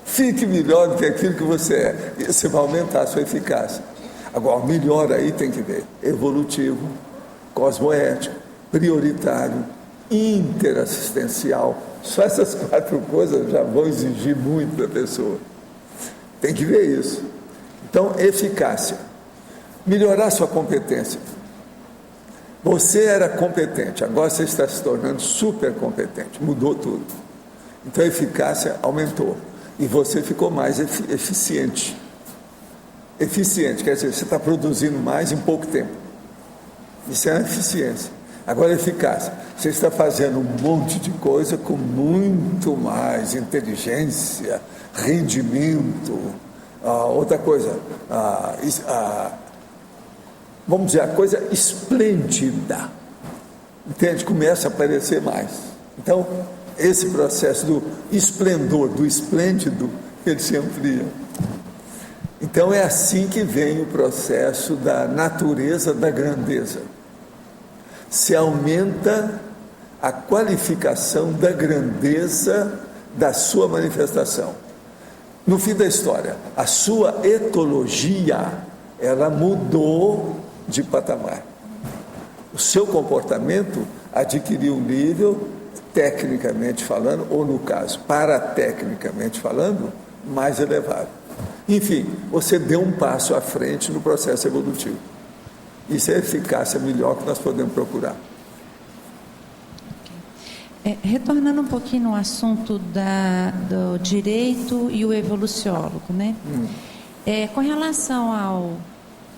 Fique melhor do que aquilo que você é. E você vai aumentar a sua eficácia. Agora, melhor aí tem que ver: evolutivo, cosmoético, prioritário, interassistencial. Só essas 4 coisas já vão exigir muito da pessoa. Tem que ver isso. Então, eficácia. Melhorar sua competência. Você era competente, agora você está se tornando super competente, mudou tudo. Então a eficácia aumentou e você ficou mais eficiente. Eficiente, quer dizer, você está produzindo mais em pouco tempo. Isso é a eficiência. Agora a eficácia, você está fazendo um monte de coisa com muito mais inteligência, rendimento, outra coisa, vamos dizer, a coisa esplêndida, entende? Começa a aparecer mais. Então, esse processo do esplendor, do esplêndido, ele se amplia. Então, é assim que vem o processo da natureza da grandeza. Se aumenta a qualificação da grandeza da sua manifestação. No fim da história, a sua etologia, ela mudou de patamar. O seu comportamento adquiriu um nível, tecnicamente falando, ou no caso, paratecnicamente falando, mais elevado. Enfim, você deu um passo à frente no processo evolutivo. Isso é a eficácia melhor que nós podemos procurar. Retornando um pouquinho no assunto do direito e o evoluciólogo, né? Com relação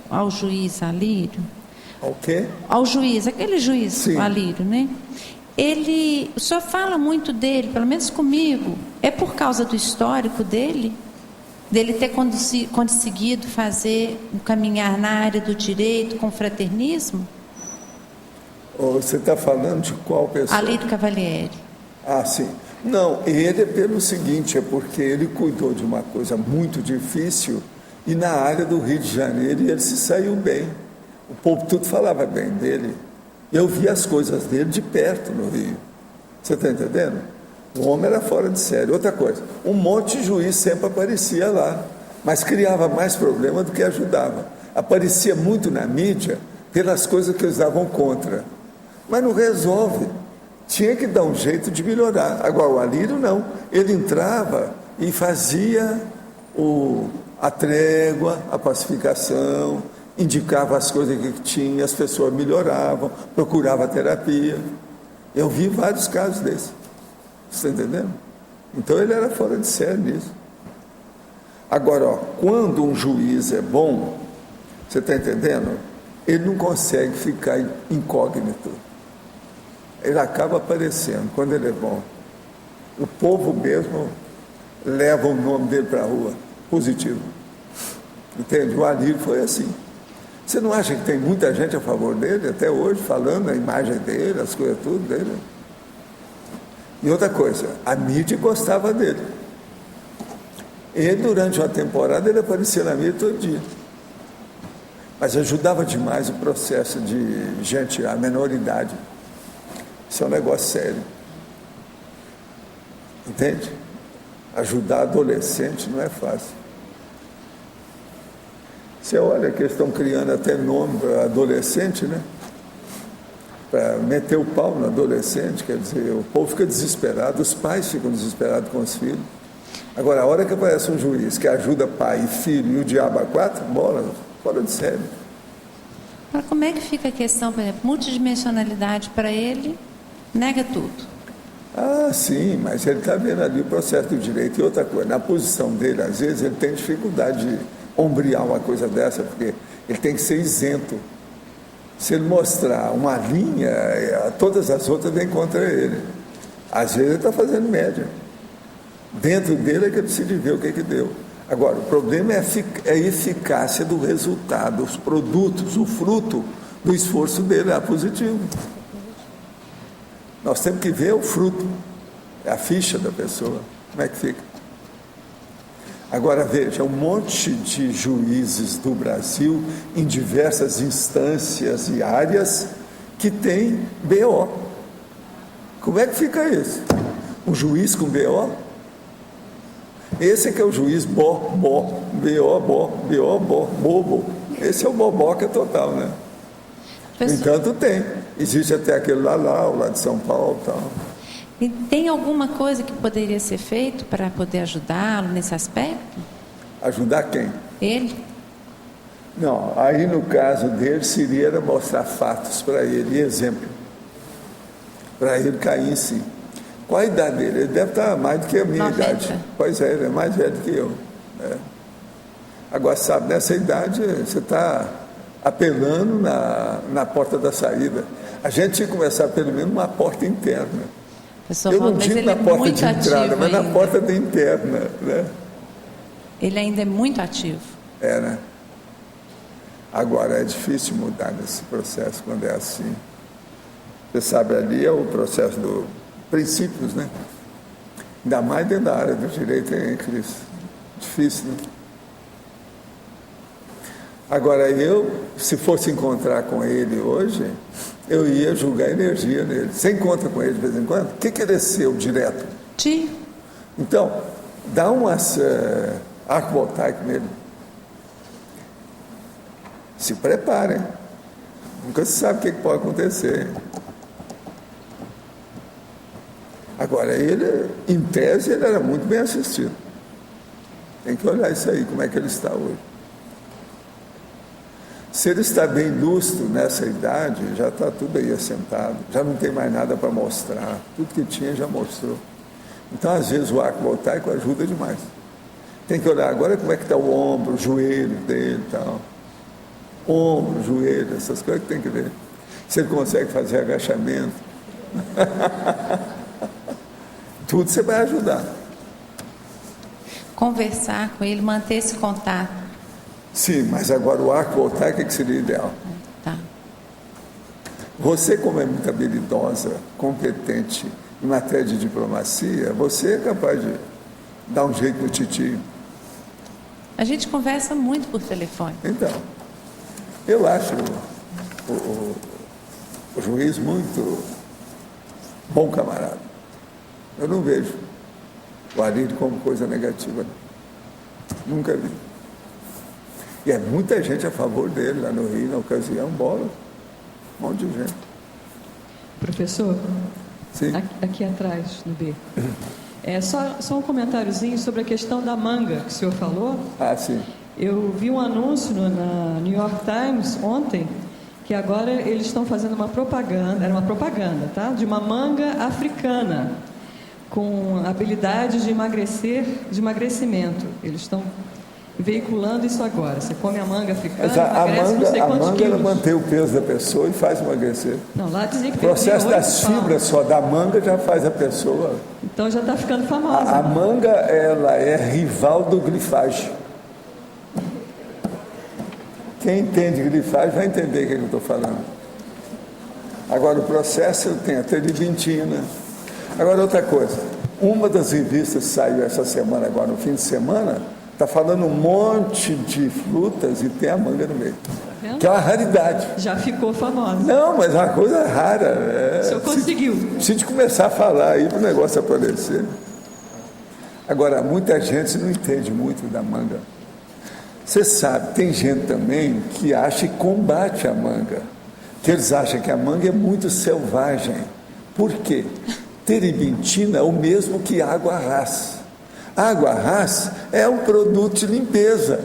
ao juiz Alírio. Ao quê? Ao juiz, aquele juiz Sim. Alírio, né? O senhor fala muito dele, pelo menos comigo, é por causa do histórico dele ter conseguido fazer um caminhar na área do direito com fraternismo? Você está falando de qual pessoa? Alírio Cavalieri. Ah, sim. Não, ele é pelo seguinte, é porque ele cuidou de uma coisa muito difícil e na área do Rio de Janeiro ele se saiu bem. O povo tudo falava bem dele. Eu vi as coisas dele de perto no Rio. Você está entendendo? O homem era fora de série. Outra coisa, um monte de juiz sempre aparecia lá, mas criava mais problema do que ajudava. Aparecia muito na mídia pelas coisas que eles davam contra. Mas não resolve. Tinha que dar um jeito de melhorar. Agora, o Alírio não. Ele entrava e fazia a trégua, a pacificação, indicava as coisas que tinha, as pessoas melhoravam, procurava terapia. Eu vi vários casos desses. Você está entendendo? Então ele era fora de série nisso. Agora, ó, quando um juiz é bom, você está entendendo? Ele não consegue ficar incógnito. Ele acaba aparecendo quando ele é bom. O povo mesmo leva o nome dele para a rua, positivo. Entende? O Alírio foi assim. Você não acha que tem muita gente a favor dele, até hoje, falando a imagem dele, as coisas tudo dele? E outra coisa, a mídia gostava dele. Ele, durante uma temporada, ele aparecia na mídia todo dia. Mas ajudava demais o processo de gente, a menor idade. Isso é um negócio sério. Entende? Ajudar adolescente não é fácil. Você olha que eles estão criando até nome para adolescente, né? Para meter o pau no adolescente, quer dizer, o povo fica desesperado, os pais ficam desesperados com os filhos. Agora, a hora que aparece um juiz que ajuda pai e filho e o diabo a quatro, bola, fora de sério. Agora, como é que fica a questão, por exemplo, multidimensionalidade para ele, nega tudo? Ah, sim, mas ele está vendo ali o processo do direito. E outra coisa, na posição dele, às vezes, ele tem dificuldade de ombrear uma coisa dessa, porque ele tem que ser isento. Se ele mostrar uma linha, todas as outras vêm contra ele. Às vezes ele está fazendo média. Dentro dele é que ele decide ver o que deu. Agora, o problema é a eficácia do resultado, os produtos, o fruto do esforço dele, é positivo. Nós temos que ver o fruto, a ficha da pessoa, como é que fica. Agora veja, um monte de juízes do Brasil, em diversas instâncias e áreas, que tem BO. Como é que fica isso? Um juiz com BO? Esse é que é o juiz bobo. Esse é o boboca total, né? No entanto, tem. Existe até aquele lá de São Paulo e tal. E tem alguma coisa que poderia ser feito para poder ajudá-lo nesse aspecto? Ajudar quem? Ele? Não, aí no caso dele seria mostrar fatos para ele, exemplo, para ele cair em si. Qual a idade dele? Ele deve estar mais do que a minha 90. idade. Pois é, ele é mais velho que eu. É. Agora, sabe, nessa idade você está apelando na porta da saída. A gente tinha que começar pelo menos uma porta interna. Eu não digo na porta de entrada, mas na porta da interna, né? Ele ainda é muito ativo. É, né? Agora, é difícil mudar nesse processo quando é assim. Você sabe, ali é o processo dos princípios, né? Ainda mais dentro da área do direito em Cristo. Difícil, né? Agora, eu, se fosse encontrar com ele hoje, eu ia julgar energia nele. Você encontra com ele de vez em quando? O que ele é seu direto? Tio. Então, dá umas arco voltaico nele. Se preparem. Nunca se sabe o que pode acontecer. Agora, ele, em tese, ele era muito bem assistido. Tem que olhar isso aí, como é que ele está hoje. Se ele está bem lustro nessa idade, já está tudo aí assentado, já não tem mais nada para mostrar, tudo que tinha já mostrou. Então, às vezes, o arco voltaico ajuda demais. Tem que olhar agora como é que está o ombro, o joelho dele e tal. Ombro, joelho, essas coisas que tem que ver. Se ele consegue fazer agachamento. Tudo você vai ajudar. Conversar com ele, manter esse contato. Sim, mas agora o arco voltaico é que seria ideal. Tá. Você, como é muito habilidosa, competente em matéria de diplomacia, você é capaz de dar um jeito no titio. A gente conversa muito por telefone. Então, eu acho o juiz muito bom camarada. Eu não vejo o Alírio como coisa negativa. Não. Nunca vi. E é muita gente a favor dele lá no Rio, na ocasião, bola. Um monte de gente. Professor, Sim. aqui atrás, no B. Só um comentáriozinho sobre a questão da manga que o senhor falou. Ah, sim. Eu vi um anúncio na New York Times ontem, que agora eles estão fazendo uma propaganda, era uma propaganda, tá? De uma manga africana, com habilidades de emagrecimento. Eles estão veiculando isso agora. Você come a manga africana, Mas emagrece não sei quantos manga ela quilos. mantém o peso da pessoa e faz emagrecer. Não, lá dizia que O processo perdia das 8 fibras só da manga já faz a pessoa. Então já está ficando famosa. A manga, ela é rival do glifage. Quem entende glifage vai entender o que eu estou falando. Agora, o processo tem a terebintina. Agora, outra coisa. Uma das revistas que saiu essa semana, agora no fim de semana, está falando um monte de frutas e tem a manga no meio. vendo? Que é uma raridade. Já ficou famosa. Não, mas é uma coisa rara. O senhor conseguiu. Se a gente começar a falar aí para o negócio aparecer. Agora, muita gente não entende muito da manga. Você sabe, tem gente também que acha e combate a manga. Que eles acham que a manga é muito selvagem. Por quê? Terebintina é o mesmo que água ras. Água ras é um produto de limpeza.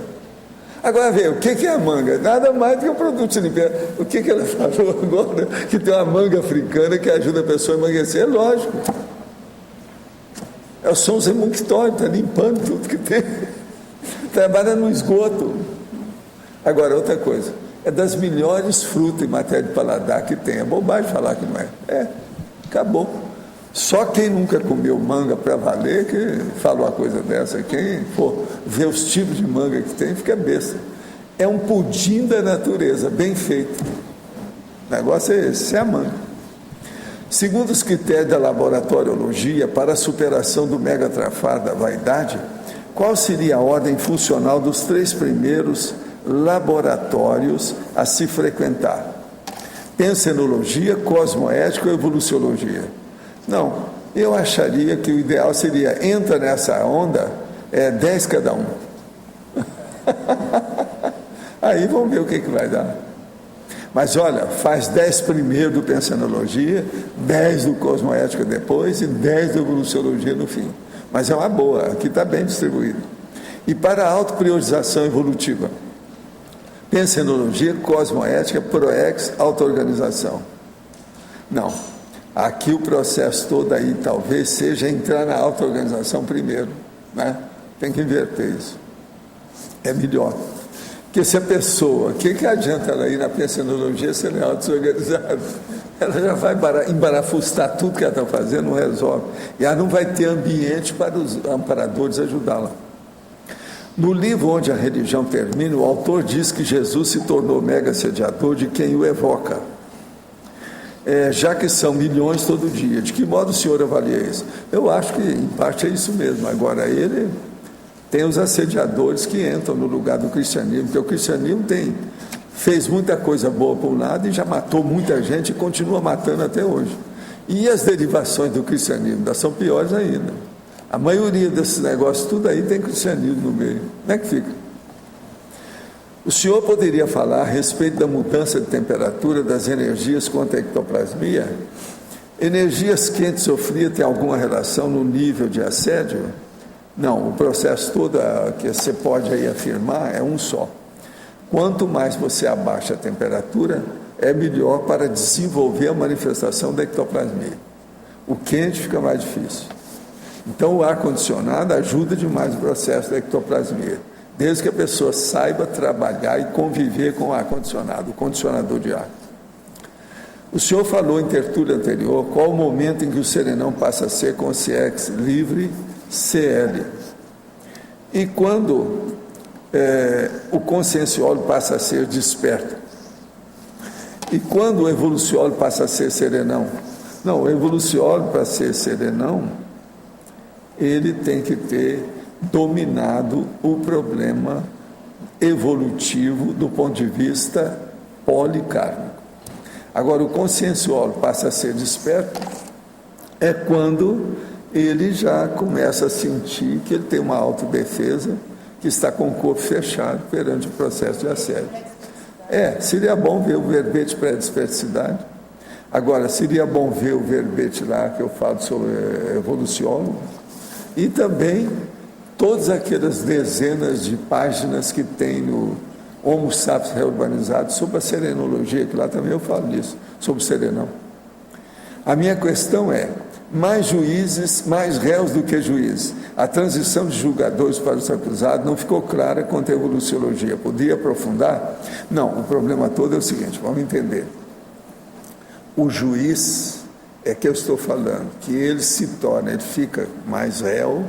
Agora vê, o que é a manga? Nada mais do que um produto de limpeza. O que ela falou agora? Que tem uma manga africana que ajuda a pessoa a emagrecer. É lógico. É o São Zé Munctório, está limpando tudo que tem. Trabalha no esgoto. Agora, outra coisa. É das melhores frutas em matéria de paladar que tem. É bobagem falar que não é. É, acabou. Só quem nunca comeu manga para valer que fala uma coisa dessa. Quem for ver os tipos de manga que tem, fica besta. É um pudim da natureza, bem feito. O negócio é esse, é a manga. Segundo os critérios da laboratoriologia para a superação do megatrafar da vaidade, qual seria a ordem funcional dos 3 primeiros laboratórios a se frequentar? Pensenologia, cosmoética ou evoluciologia? Não, eu acharia que o ideal seria, entra nessa onda, 10 cada um. Aí vamos ver o que vai dar. Mas olha, faz 10 primeiro do Pensenologia, 10 do Cosmoética depois e 10 da Evoluciologia no fim. Mas é uma boa, aqui está bem distribuído. E para a autopriorização evolutiva, Pensenologia, Cosmoética, Proex, Auto-organização. Não, aqui o processo todo aí talvez seja entrar na auto-organização primeiro, né? Tem que inverter isso. É melhor. Porque se a pessoa, o que adianta ela ir na pensenologia se ela é auto-organizada? Ela já vai embarafustar tudo que ela está fazendo, não resolve. E ela não vai ter ambiente para os amparadores ajudá-la. No livro Onde a Religião Termina, o autor diz que Jesus se tornou mega assediador de quem o evoca. Já que são milhões todo dia. De que modo o senhor avalia isso? Eu acho que, em parte, é isso mesmo. Agora, ele tem os assediadores que entram no lugar do cristianismo, porque o cristianismo fez muita coisa boa por um lado e já matou muita gente e continua matando até hoje. E as derivações do cristianismo ainda são piores ainda. A maioria desses negócios, tudo aí tem cristianismo no meio. Como é que fica? O senhor poderia falar a respeito da mudança de temperatura das energias quanto à ectoplasmia? Energias quentes ou frias têm alguma relação no nível de assédio? Não, o processo todo que você pode aí afirmar é um só. Quanto mais você abaixa a temperatura, é melhor para desenvolver a manifestação da ectoplasmia. O quente fica mais difícil. Então, o ar-condicionado ajuda demais o processo da ectoplasmia, desde que a pessoa saiba trabalhar e conviver com o ar-condicionado, o condicionador de ar. O senhor falou em tertúlia anterior qual o momento em que o serenão passa a ser consciência livre, CL. E quando o conscienciolo passa a ser desperto? E quando o evoluciolo passa a ser serenão? Não, o evoluciolo, para ser serenão, ele tem que ter dominado o problema evolutivo do ponto de vista policármico. Agora, o conscienciolo passa a ser desperto é quando ele já começa a sentir que ele tem uma autodefesa, que está com o corpo fechado perante o processo de assédio. Seria bom ver o verbete pré-desperticidade. Agora, seria bom ver o verbete lá que eu falo sobre evoluciólogo. E também todas aquelas dezenas de páginas que tem no Homo Sapiens Reurbanizado sobre a serenologia, que lá também eu falo disso, sobre o serenão. A minha questão é, mais juízes, mais réus do que juízes. A transição de julgadores para os acusados não ficou clara quanto à evoluciologia. Podia aprofundar? Não, o problema todo é o seguinte, vamos entender. O juiz, é que eu estou falando, que ele se torna, ele fica mais réu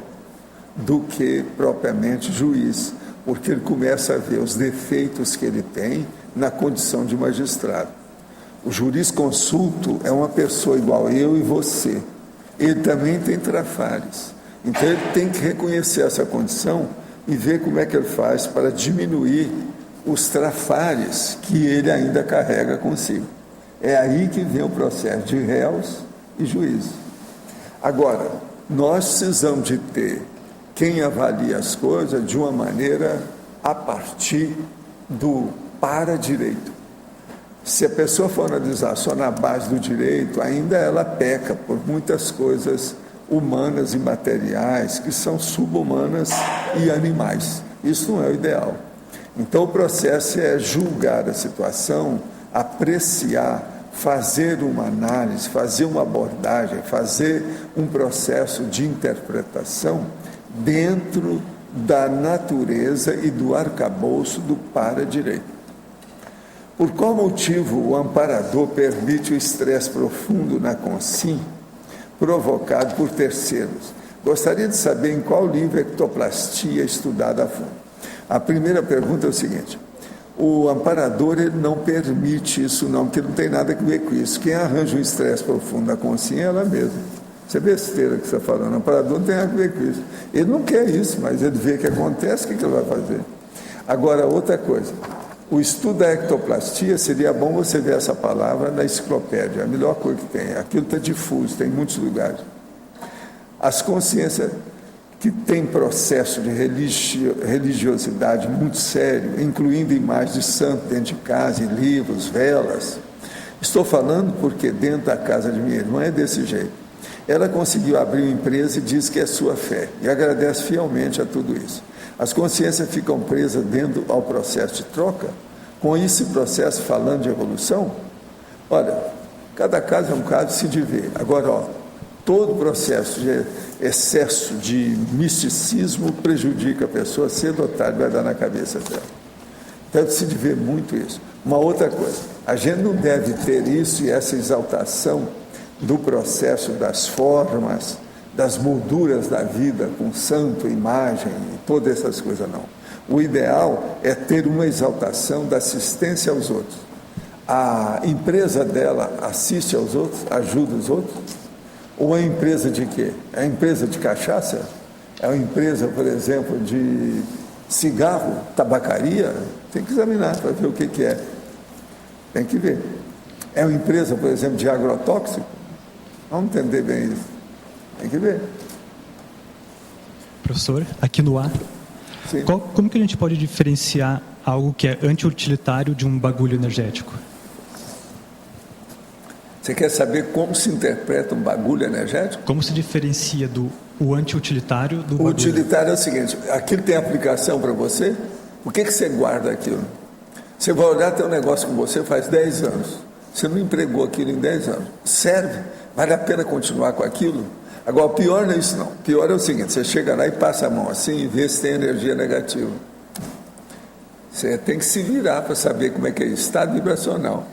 do que propriamente juiz, porque ele começa a ver os defeitos que ele tem na condição de magistrado. O jurisconsulto é uma pessoa igual eu e você. Ele também tem trafares. Então ele tem que reconhecer essa condição e ver como é que ele faz para diminuir os trafares que ele ainda carrega consigo. É aí que vem o processo de réus e juízes. Agora, nós precisamos de ter quem avalia as coisas de uma maneira a partir do para-direito. Se a pessoa for analisar só na base do direito, ainda ela peca por muitas coisas humanas e materiais que são subhumanas e animais. Isso não é o ideal. Então o processo é julgar a situação, apreciar, fazer uma análise, fazer uma abordagem, fazer um processo de interpretação dentro da natureza e do arcabouço do para-direito. Por qual motivo o amparador permite o estresse profundo na consciência provocado por terceiros? Gostaria de saber em qual livro ectoplastia é estudada a fundo. A primeira pergunta é o seguinte: o amparador ele não permite isso não, porque não tem nada a ver com isso. Quem arranja um estresse profundo na consciência é ela mesma. Isso é besteira que você está falando. O amparador não tem nada a ver com isso. Ele não quer isso, mas ele vê que acontece, o que ele vai fazer? Agora, outra coisa. O estudo da ectoplastia, seria bom você ver essa palavra na enciclopédia, é a melhor coisa que tem. Aquilo está difuso, tem em muitos lugares. As consciências que têm processo de religiosidade muito sério, incluindo imagens de santo dentro de casa, em livros, velas. Estou falando porque dentro da casa de minha irmã é desse jeito. Ela conseguiu abrir uma empresa e diz que é sua fé, e agradece fielmente a tudo isso. As consciências ficam presas dentro ao processo de troca, com esse processo falando de evolução. Olha, cada caso é um caso de se diver. Agora, todo processo de excesso de misticismo prejudica a pessoa, cedo ou tarde vai dar na cabeça dela. Então, se diver muito isso. Uma outra coisa, a gente não deve ter isso e essa exaltação do processo das formas, das molduras da vida, com santo, imagem, e todas essas coisas, não. O ideal é ter uma exaltação da assistência aos outros. A empresa dela assiste aos outros, ajuda os outros? Ou é empresa de quê? É empresa de cachaça? É uma empresa, por exemplo, de cigarro, tabacaria? Tem que examinar para ver o que é. Tem que ver. É uma empresa, por exemplo, de agrotóxico? Vamos entender bem isso. Tem que ver. Professor, aqui no ar, como que a gente pode diferenciar algo que é anti-utilitário de um bagulho energético? Você quer saber como se interpreta um bagulho energético? Como se diferencia o anti-utilitário do bagulho? O utilitário é o seguinte: aquilo tem aplicação para você? Por que você guarda aquilo? Você vai olhar teu negócio com você faz 10 anos. Você não empregou aquilo em 10 anos. Serve? Vale a pena continuar com aquilo? Agora, o pior não é isso, não. O pior é o seguinte: você chega lá e passa a mão assim e vê se tem energia negativa. Você tem que se virar para saber como é que é isso. Estado vibracional.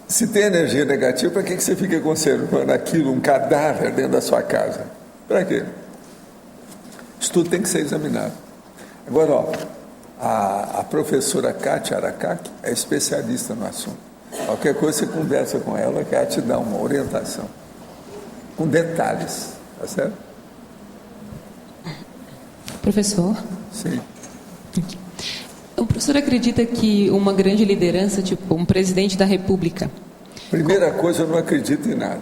Se tem energia negativa, para que você fica conservando aquilo, um cadáver dentro da sua casa? Para quê? Isso tudo tem que ser examinado. Agora, a professora Kátia Aracaki é especialista no assunto. Qualquer coisa você conversa com ela, que ela te dá uma orientação. Com detalhes, tá certo? Professor? Sim. O professor acredita que uma grande liderança, tipo um presidente da República... Primeira coisa, eu não acredito em nada.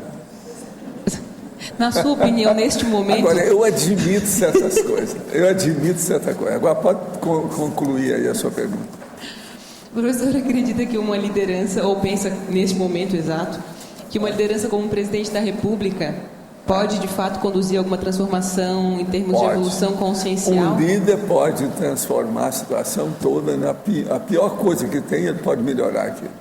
Na sua opinião, neste momento... Agora, eu admito certas coisas. Eu admito certa coisa. Agora, pode concluir aí a sua pergunta. O professor acredita que uma liderança, ou pensa neste momento exato, que uma liderança como um presidente da República pode, de fato, conduzir a alguma transformação em termos de evolução consciencial? Um líder pode transformar a situação toda a pior coisa que tem, ele pode melhorar aquilo.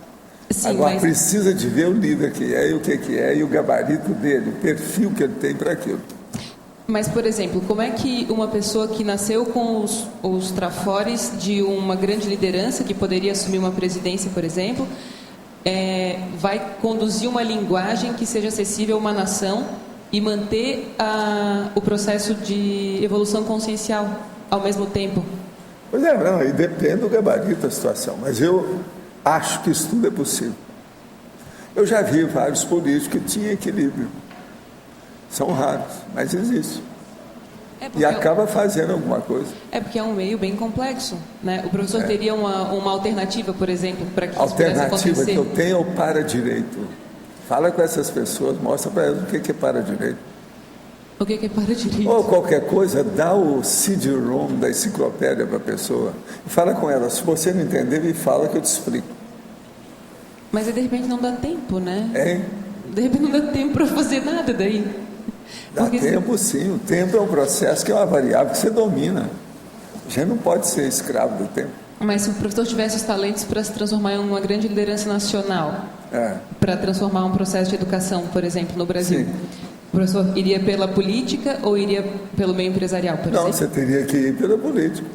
Sim, agora, mas... precisa de ver o líder que é, e o que é, e o gabarito dele, o perfil que ele tem para aquilo. Mas, por exemplo, como é que uma pessoa que nasceu com os trafores de uma grande liderança, que poderia assumir uma presidência, por exemplo, vai conduzir uma linguagem que seja acessível a uma nação e manter o processo de evolução consciencial ao mesmo tempo? Pois é, não, aí depende do gabarito da situação, mas eu acho que isso tudo é possível. Eu já vi vários políticos que tinham equilíbrio. São raros, mas existe. E acaba fazendo alguma coisa. É porque é um meio bem complexo, né? O professor teria uma alternativa, por exemplo, para que isso pudesse acontecer? A alternativa que eu tenho é o para-direito. Fala com essas pessoas, mostra para elas o que é para-direito. O que é para-direito? Ou qualquer coisa, dá o CD-ROM da enciclopédia para a pessoa. E fala com ela, se você não entender, me fala que eu te explico. Mas aí, de repente não dá tempo, né? De repente não dá tempo para fazer nada daí. Dá tempo sim, o tempo é um processo que é uma variável que você domina. A gente não pode ser escravo do tempo. Mas se o professor tivesse os talentos para se transformar em uma grande liderança nacional, para transformar um processo de educação, por exemplo, no Brasil, sim, o professor iria pela política ou iria pelo meio empresarial, por exemplo? Não, você teria que ir pela política.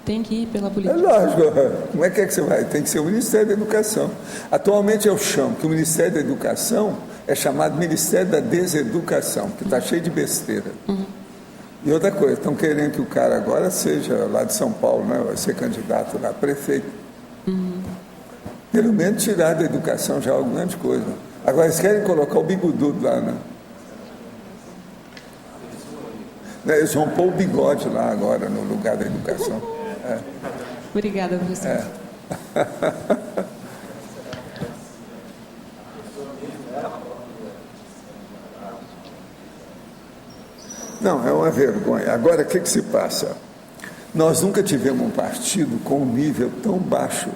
Tem que ir pela política. É lógico. Como é que você vai? Tem que ser o Ministério da Educação. Atualmente eu chamo que o Ministério da Educação é chamado Ministério da Deseducação, que está cheio de besteira. E outra coisa, estão querendo que o cara agora seja lá de São Paulo, né? Vai ser candidato lá, prefeito. Pelo menos tirar da educação já é uma grande coisa. Agora eles querem colocar o bigodudo lá, né? Eles vão pôr o bigode lá agora no lugar da educação. Obrigada, professor. Não, é uma vergonha. Agora, o que se passa? Nós nunca tivemos um partido com um nível tão baixo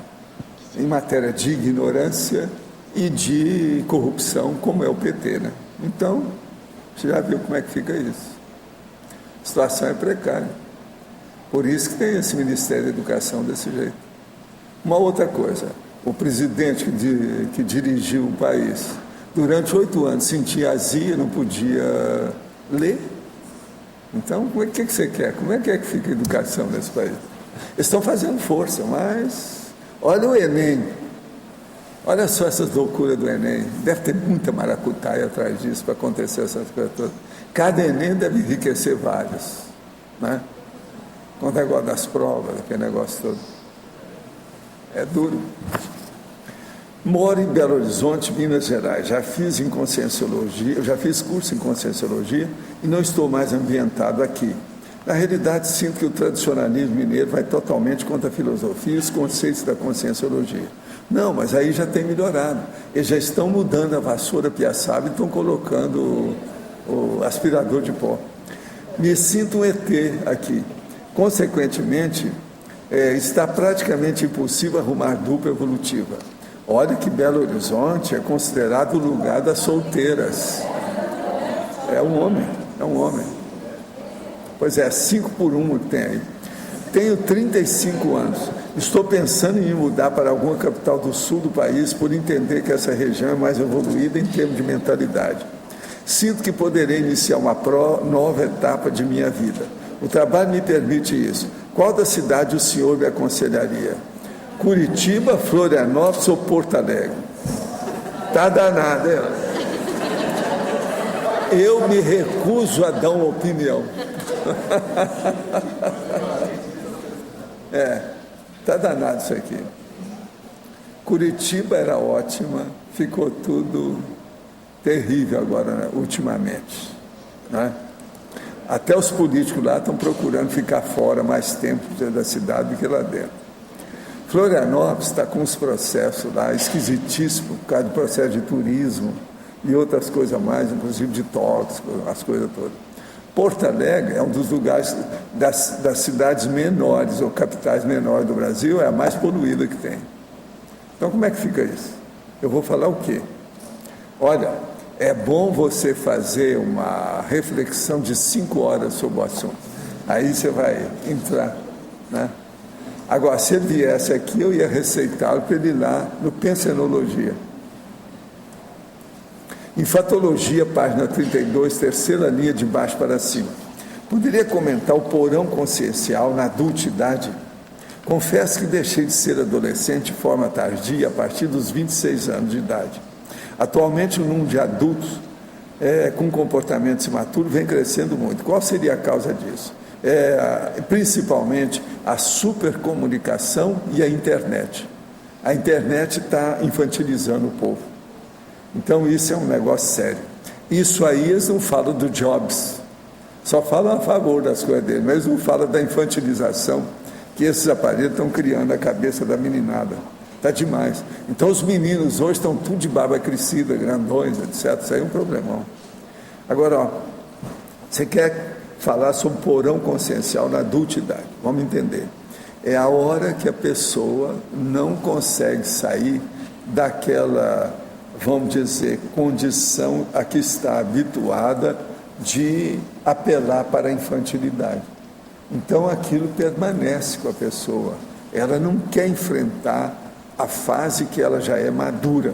em matéria de ignorância e de corrupção como é o PT, né? Então, você já viu como é que fica isso. A situação é precária. Por isso que tem esse Ministério da Educação desse jeito. Uma outra coisa, o presidente que dirigiu o país, durante 8 anos sentia azia, não podia ler. Então, o que você quer? Como é que fica a educação nesse país? Eles estão fazendo força, mas olha o Enem. Olha só essas loucuras do Enem. Deve ter muita maracutaia atrás disso para acontecer essas coisas todas. Cada Enem deve enriquecer vários, né? Com o negócio das provas, aquele negócio todo. É duro. Moro em Belo Horizonte, Minas Gerais. Já fiz em Conscienciologia, já fiz curso em Conscienciologia e não estou mais ambientado aqui. Na realidade, sinto que o tradicionalismo mineiro vai totalmente contra a filosofia e os conceitos da Conscienciologia. Não, mas aí já tem melhorado. Eles já estão mudando a vassoura piaçaba e estão colocando o aspirador de pó. Me sinto um ET aqui. Consequentemente, está praticamente impossível arrumar dupla evolutiva. Olha que Belo Horizonte é considerado o lugar das solteiras. É um homem. Pois é, 5 por 1 que tem aí. Tenho 35 anos. Estou pensando em me mudar para alguma capital do sul do país por entender que essa região é mais evoluída em termos de mentalidade. Sinto que poderei iniciar uma nova etapa de minha vida. O trabalho me permite isso. Qual da cidade o senhor me aconselharia? Curitiba, Florianópolis ou Porto Alegre? Tá danado, hein? Eu me recuso a dar uma opinião. Tá danado isso aqui. Curitiba era ótima, ficou tudo terrível agora, né, ultimamente, né? Até os políticos lá estão procurando ficar fora mais tempo da cidade do que lá dentro. Florianópolis está com uns processos lá esquisitíssimos, por causa do processo de turismo e outras coisas mais, inclusive de tóxicos, as coisas todas. Porto Alegre é um dos lugares das cidades menores ou capitais menores do Brasil, é a mais poluída que tem. Então, como é que fica isso? Eu vou falar o quê? Olha, é bom você fazer uma reflexão de 5 horas sobre o assunto. Aí você vai entrar, né? Agora, se ele viesse aqui, eu ia receitá-lo para ele ir lá no Pensenologia. Enfatologia, página 32, terceira linha de baixo para cima. Poderia comentar o porão consciencial na adultidade? Confesso que deixei de ser adolescente de forma tardia, a partir dos 26 anos de idade. Atualmente, o número de adultos com comportamentos imaturos vem crescendo muito. Qual seria a causa disso? Principalmente a supercomunicação e a internet. A internet está infantilizando o povo. Então, isso é um negócio sério. Isso aí eles não falam do Jobs, só falam a favor das coisas dele, mas eles não falam da infantilização que esses aparelhos estão criando na cabeça da meninada. Está demais. Então, os meninos hoje estão tudo de barba crescida, grandões, etc. Isso aí é um problemão. Agora, ó, você quer falar sobre porão consciencial na adultidade? Vamos entender. É a hora que a pessoa não consegue sair daquela, vamos dizer, condição a que está habituada de apelar para a infantilidade. Então, aquilo permanece com a pessoa. Ela não quer enfrentar a fase que ela já é madura.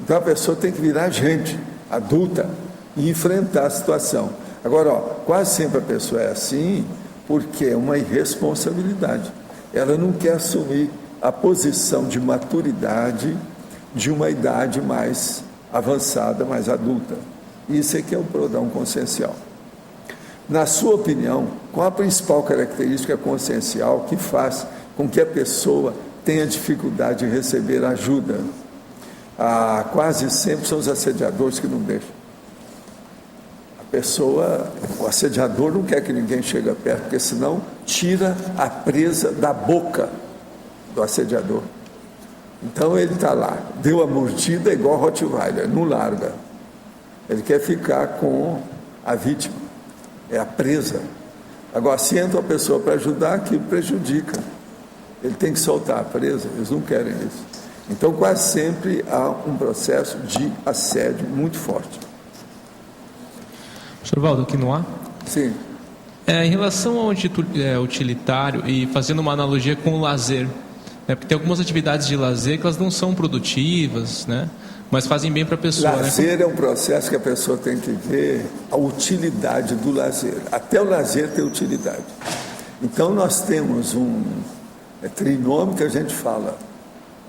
Então, a pessoa tem que virar gente, adulta, e enfrentar a situação. Agora, ó, quase sempre a pessoa é assim porque é uma irresponsabilidade. Ela não quer assumir a posição de maturidade de uma idade mais avançada, mais adulta. Isso é que é o prodão consciencial. Na sua opinião, qual a principal característica consciencial que faz com que a pessoa tenha dificuldade de receber ajuda? Quase sempre são os assediadores que não deixam. O assediador não quer que ninguém chegue perto, porque senão tira a presa da boca do assediador. Então ele está lá, deu a mordida igual Rottweiler, não larga. Ele quer ficar com a vítima, é a presa. Agora, se entra uma pessoa para ajudar, aquilo prejudica. Ele tem que soltar a presa, eles não querem isso. Então, quase sempre há um processo de assédio muito forte. Sr. Valdo, aqui no ar? Sim. Em relação ao utilitário e fazendo uma analogia com o lazer, porque tem algumas atividades de lazer que elas não são produtivas, né? Mas fazem bem para a pessoa. Lazer é um processo que a pessoa tem que ver a utilidade do lazer. Até o lazer tem utilidade. Então, nós temos um trinômio que a gente fala,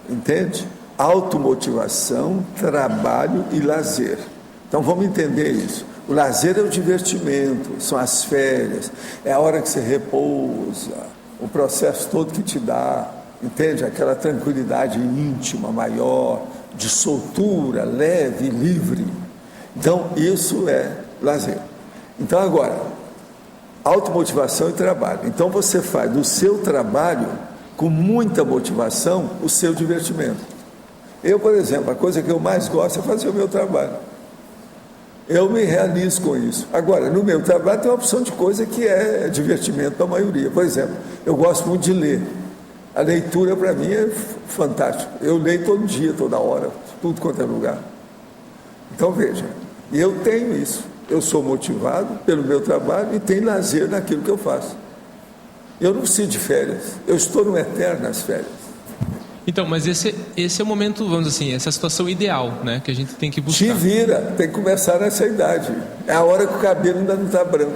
entende? Automotivação, trabalho e lazer. Então, vamos entender isso. O lazer é o divertimento, são as férias, é a hora que você repousa, o processo todo que te dá, entende? Aquela tranquilidade íntima maior, de soltura, leve, livre. Então, isso é lazer. Então, agora, automotivação e trabalho. Então, você faz do seu trabalho, com muita motivação, o seu divertimento. Eu, por exemplo, a coisa que eu mais gosto é fazer o meu trabalho. Eu me realizo com isso. Agora, no meu trabalho tem uma opção de coisa que é divertimento para a maioria. Por exemplo, eu gosto muito de ler. A leitura para mim é fantástica. Eu leio todo dia, toda hora, tudo quanto é lugar. Então veja, eu tenho isso. Eu sou motivado pelo meu trabalho e tenho lazer naquilo que eu faço. Eu não preciso de férias. Eu estou no eterno nas férias. Então, mas esse é o momento, vamos dizer assim, essa é a situação ideal, né? Que a gente tem que buscar. Te vira, tem que começar nessa idade. É a hora que o cabelo ainda não está branco.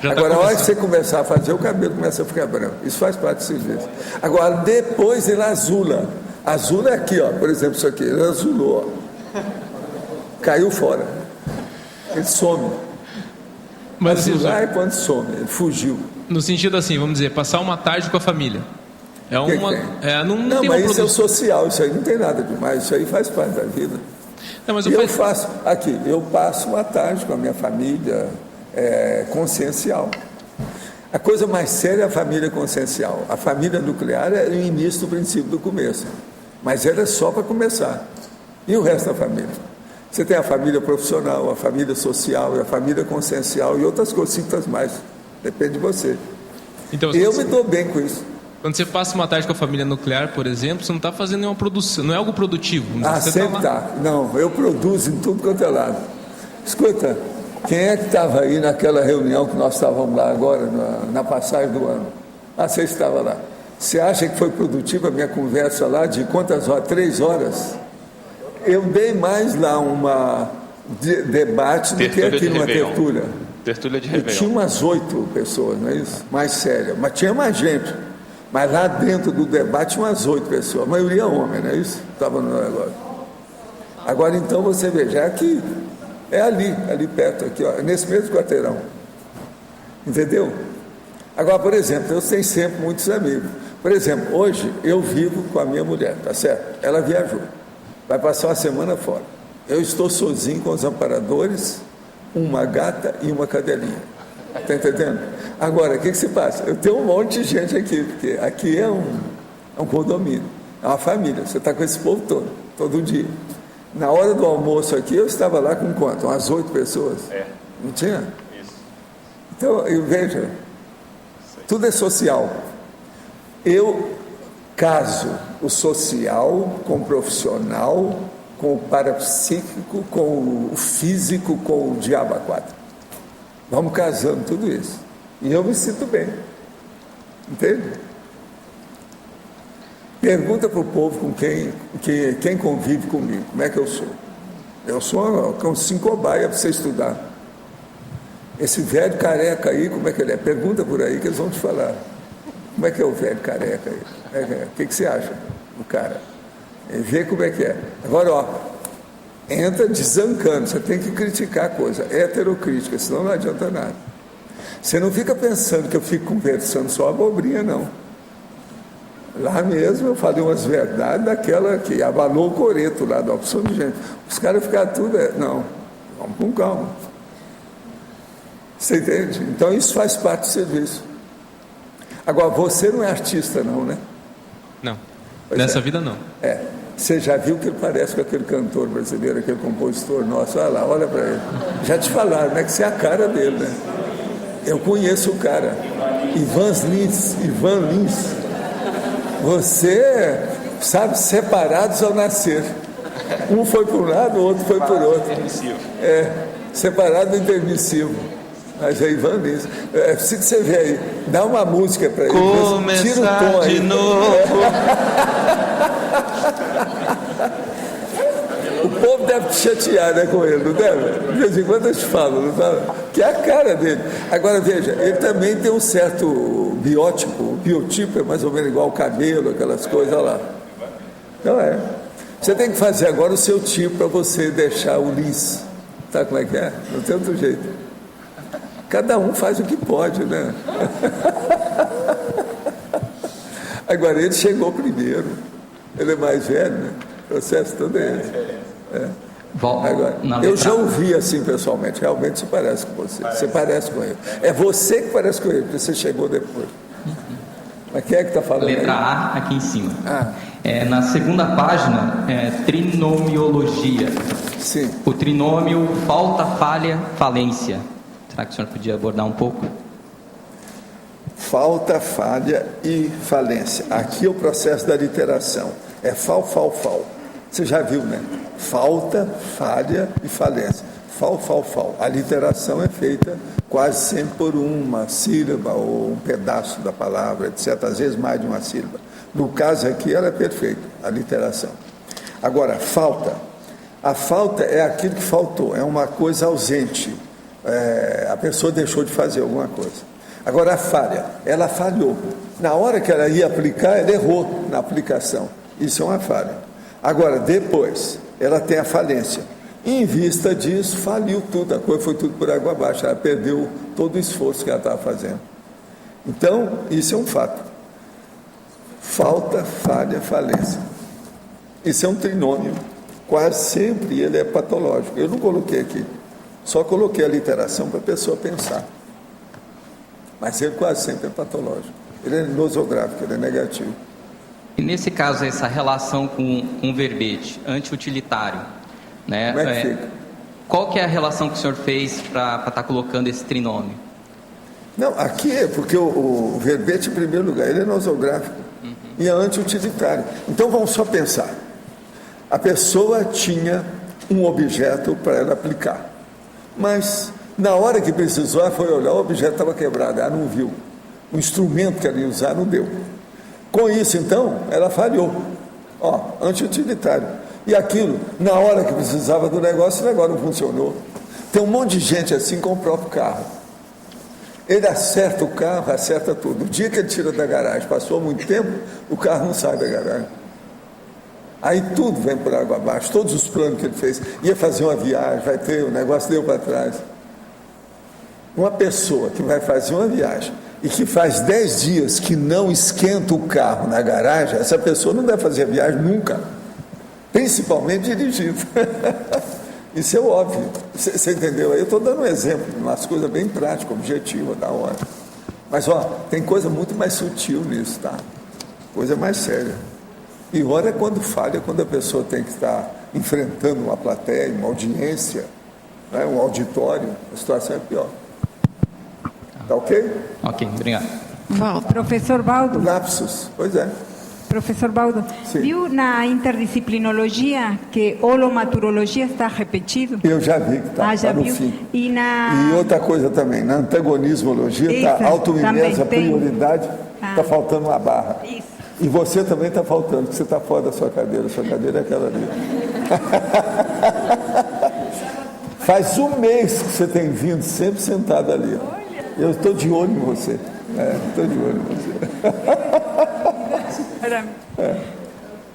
Agora, a hora que você começar a fazer, o cabelo começa a ficar branco. Isso faz parte do serviço. Agora, depois ele azula. Azula é aqui, ó. Por exemplo, isso aqui. Ele azulou, ó. Caiu fora. Ele some. Mas azular é quando some. Ele fugiu. No sentido assim, vamos dizer, passar uma tarde com a família. Não Não, mas isso é o social, isso aí não tem nada demais, isso aí faz parte da vida. Não, mas eu passo uma tarde com a minha família consciencial. A coisa mais séria é a família consciencial. A família nuclear é o início do princípio do começo, mas ela é só para começar. E o resto da família? Você tem a família profissional, a família social, a família consciencial e outras cositas mais. Depende de você. Então, eu me dou bem com isso. Quando você passa uma tarde com a família nuclear, por exemplo, você não está fazendo nenhuma produção, não é algo produtivo. Você sempre está. Não, eu produzo em tudo quanto é lado. Escuta, quem é que estava aí naquela reunião que nós estávamos lá agora, na passagem do ano? Você estava lá. Você acha que foi produtiva a minha conversa lá de quantas horas? 3 horas? Eu dei mais lá uma debate do que aqui numa tertúlia. Tertúlia de E Réveillon. tinha umas 8 pessoas, não é isso? Mais séria. Mas tinha mais gente. Mas lá dentro do debate tinha umas 8 pessoas. A maioria homem, não é isso? Estava no negócio. Agora então você veja, aqui, é ali perto, aqui, ó, nesse mesmo quarteirão. Entendeu? Agora, por exemplo, eu tenho sempre muitos amigos. Por exemplo, hoje eu vivo com a minha mulher, tá certo? Ela viajou, vai passar uma semana fora. Eu estou sozinho com os amparadores, uma gata e uma cadelinha. Está entendendo? Agora, o que se passa? Eu tenho um monte de gente aqui, porque aqui é um condomínio, é uma família. Você está com esse povo todo dia. Na hora do almoço aqui, eu estava lá com quanto? Umas 8 pessoas? Não tinha? Isso. Então, veja, tudo é social. Eu caso o social com o profissional, com o parapsíquico, com o físico, com o diabo a 4. Vamos casando tudo isso. E eu me sinto bem. Entende? Pergunta para o povo com quem convive comigo, como é que eu sou. Eu sou um cobaia para você estudar. Esse velho careca aí, como é que ele é? Pergunta por aí que eles vão te falar. Como é que é o velho careca aí? O que você acha do cara? Vê como é que é. Agora, ó, entra desancando, você tem que criticar a coisa, heterocrítica, senão não adianta nada. Você não fica pensando que eu fico conversando só abobrinha, não. Lá mesmo eu falei umas verdades daquela que abalou o coreto lá, da opção de gente. Os caras ficaram tudo, não, vamos com calma. Você entende? Então isso faz parte do serviço. Agora, você não é artista não, né? Não, pois nessa vida não. Você já viu que ele parece com aquele cantor brasileiro, aquele compositor nosso? Olha lá, olha para ele. Já te falaram, né? Que você é a cara dele, né? Eu conheço o cara, Ivan Lins. Você, sabe, separados ao nascer. Um foi para um lado, o outro foi por outro. Separado e intermissivo. Mas é Ivan Lins. Preciso que você vê aí. Dá uma música para ele. Tira o tom aí. De novo. O povo deve te chatear, né, com ele, não deve? De vez em quando eu te falo, não falo? Que é a cara dele. Agora, veja, ele também tem um certo biótipo. O biotipo é mais ou menos igual ao cabelo, aquelas coisas lá. Então você tem que fazer agora o seu tipo para você deixar o Lins. Sabe como é que é? Não tem outro jeito. Cada um faz o que pode, né? Agora, ele chegou primeiro. Ele é mais velho, né? O processo todo é esse. Agora, eu já ouvi assim pessoalmente. Realmente se parece com você. Você parece com ele. É você que parece com ele, porque você chegou depois. Mas quem é que está falando? Letra aí? A, aqui em cima. Na segunda página, trinomiologia. Sim. O trinômio falta, falha, falência. Será que o senhor podia abordar um pouco? Falta, falha e falência. Aqui é o processo da literação. É fal. Você já viu, né? Falta, falha e falência. Fal. A literação é feita quase sempre por uma sílaba ou um pedaço da palavra, etc. Às vezes mais de uma sílaba. No caso aqui, ela é perfeita, a literação. Agora, falta. A falta é aquilo que faltou, é uma coisa ausente. A pessoa deixou de fazer alguma coisa. Agora, a falha, ela falhou. Na hora que ela ia aplicar, ela errou na aplicação. Isso é uma falha. Agora, depois, ela tem a falência. Em vista disso, faliu tudo, a coisa foi tudo por água abaixo, ela perdeu todo o esforço que ela estava fazendo. Então, isso é um fato. Falta, falha, falência. Isso é um trinômio. Quase sempre ele é patológico. Eu não coloquei aqui. Só coloquei a literação para a pessoa pensar. Mas ele quase sempre é patológico. Ele é nosográfico, ele é negativo. E nesse caso, essa relação com um verbete anti-utilitário, né? Como é que fica? Qual que é a relação que o senhor fez para estar colocando esse trinômio? Não, aqui é porque o verbete, em primeiro lugar, ele é nosográfico e é anti-utilitário. Então vamos só pensar. A pessoa tinha um objeto para ela aplicar, mas na hora que precisou, ela foi olhar, o objeto estava quebrado, ela não viu. O instrumento que ela ia usar não deu. Com isso, então, ela falhou. Anti-utilitário. E aquilo, na hora que precisava do negócio, o negócio não funcionou. Tem um monte de gente assim com o próprio carro. Ele acerta o carro, acerta tudo. O dia que ele tira da garagem, passou muito tempo, o carro não sai da garagem. Aí tudo vem por água abaixo, todos os planos que ele fez. Ia fazer uma viagem, vai ter, o negócio deu para trás. Uma pessoa que vai fazer uma viagem e que faz 10 dias que não esquenta o carro na garagem, essa pessoa não deve fazer a viagem nunca, principalmente dirigindo. Isso é óbvio. Você entendeu? Eu estou dando um exemplo, umas coisas bem práticas, objetivas, da hora. Mas, tem coisa muito mais sutil nisso, tá? Coisa mais séria. E hora é quando falha, quando a pessoa tem que estar enfrentando uma plateia, uma audiência, né, um auditório, a situação é pior. Tá ok? Ok, obrigado. Professor Baldo. Lapsus, pois é. Professor Baldo, viu na interdisciplinologia que holomaturologia está repetido? Eu já vi que está, já no viu? fim. E outra coisa também, na antagonismologia está auto-imesa, prioridade, está faltando uma barra. Isso. E você também está faltando, porque você está fora da sua cadeira é aquela ali. Faz um mês que você tem vindo sempre sentado ali. Eu estou de olho em você. Estou de olho em você.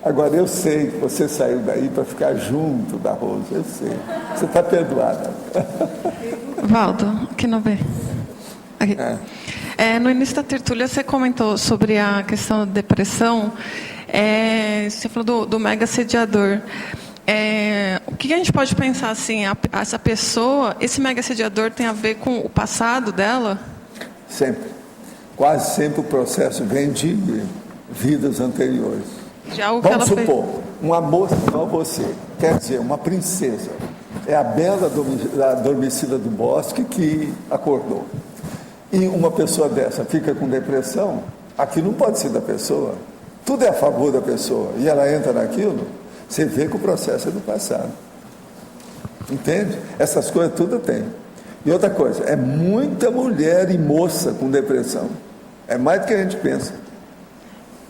Agora eu sei que você saiu daí para ficar junto da Rosa. Eu sei. Você está perdoada. Valdo, aqui não vê. Aqui. No início da tertúlia você comentou sobre a questão da depressão. Você falou do mega assediador. O que a gente pode pensar assim? Essa pessoa, esse mega assediador tem a ver com o passado dela? Sempre. Quase sempre o processo vem de vidas anteriores. Vamos supor, uma moça igual você, quer dizer, uma princesa, é a bela adormecida do bosque que acordou. E uma pessoa dessa fica com depressão, aquilo não pode ser da pessoa. Tudo é a favor da pessoa. E ela entra naquilo, você vê que o processo é do passado. Entende? Essas coisas tudo tem. E outra coisa, é muita mulher e moça com depressão. É mais do que a gente pensa.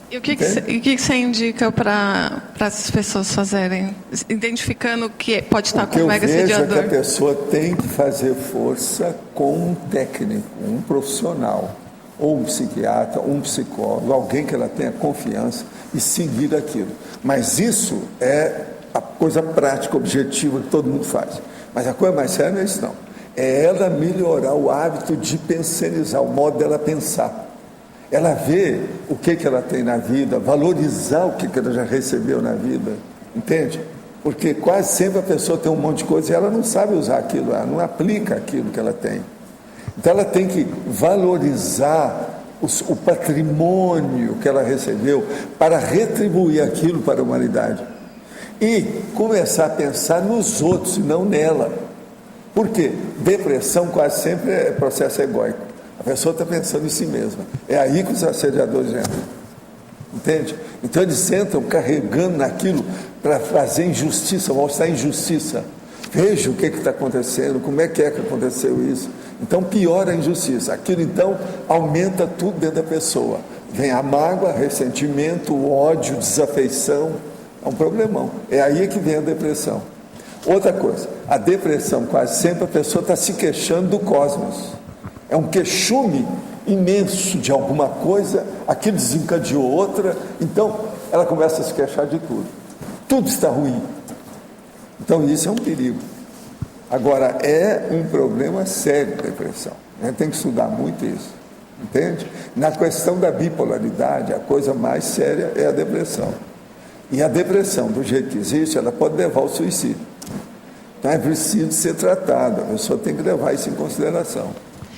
E o que você indica para essas pessoas fazerem? Identificando que pode estar com o mega assediador. O que eu vejo é que a pessoa tem que fazer força com um técnico, um profissional, ou um psiquiatra, ou um psicólogo, alguém que ela tenha confiança e seguir aquilo. Mas isso é a coisa prática, objetiva que todo mundo faz. Mas a coisa mais séria não é isso não. É ela melhorar o hábito de pensionizar, o modo dela pensar. Ela vê o que ela tem na vida, valorizar o que ela já recebeu na vida, entende? Porque quase sempre a pessoa tem um monte de coisa e ela não sabe usar aquilo, ela não aplica aquilo que ela tem. Então ela tem que valorizar o patrimônio que ela recebeu para retribuir aquilo para a humanidade. E começar a pensar nos outros e não nela. Por quê? Depressão quase sempre é processo egóico. A pessoa está pensando em si mesma. É aí que os assediadores entram. Entende? Então eles entram carregando naquilo para fazer injustiça, mostrar injustiça. Veja o que está acontecendo, como é que aconteceu isso. Então piora a injustiça. Aquilo então aumenta tudo dentro da pessoa. Vem a mágoa, ressentimento, o ódio, desafeição. É um problemão. É aí que vem a depressão. Outra coisa, a depressão quase sempre a pessoa está se queixando do cosmos. É um queixume imenso de alguma coisa, aquilo desencadeou outra, então ela começa a se queixar de tudo. Tudo está ruim. Então isso é um perigo. Agora, é um problema sério a depressão. A gente tem que estudar muito isso. Entende? Na questão da bipolaridade, a coisa mais séria é a depressão. E a depressão, do jeito que existe, ela pode levar ao suicídio. Então é preciso ser tratado, a pessoa tem que levar isso em consideração.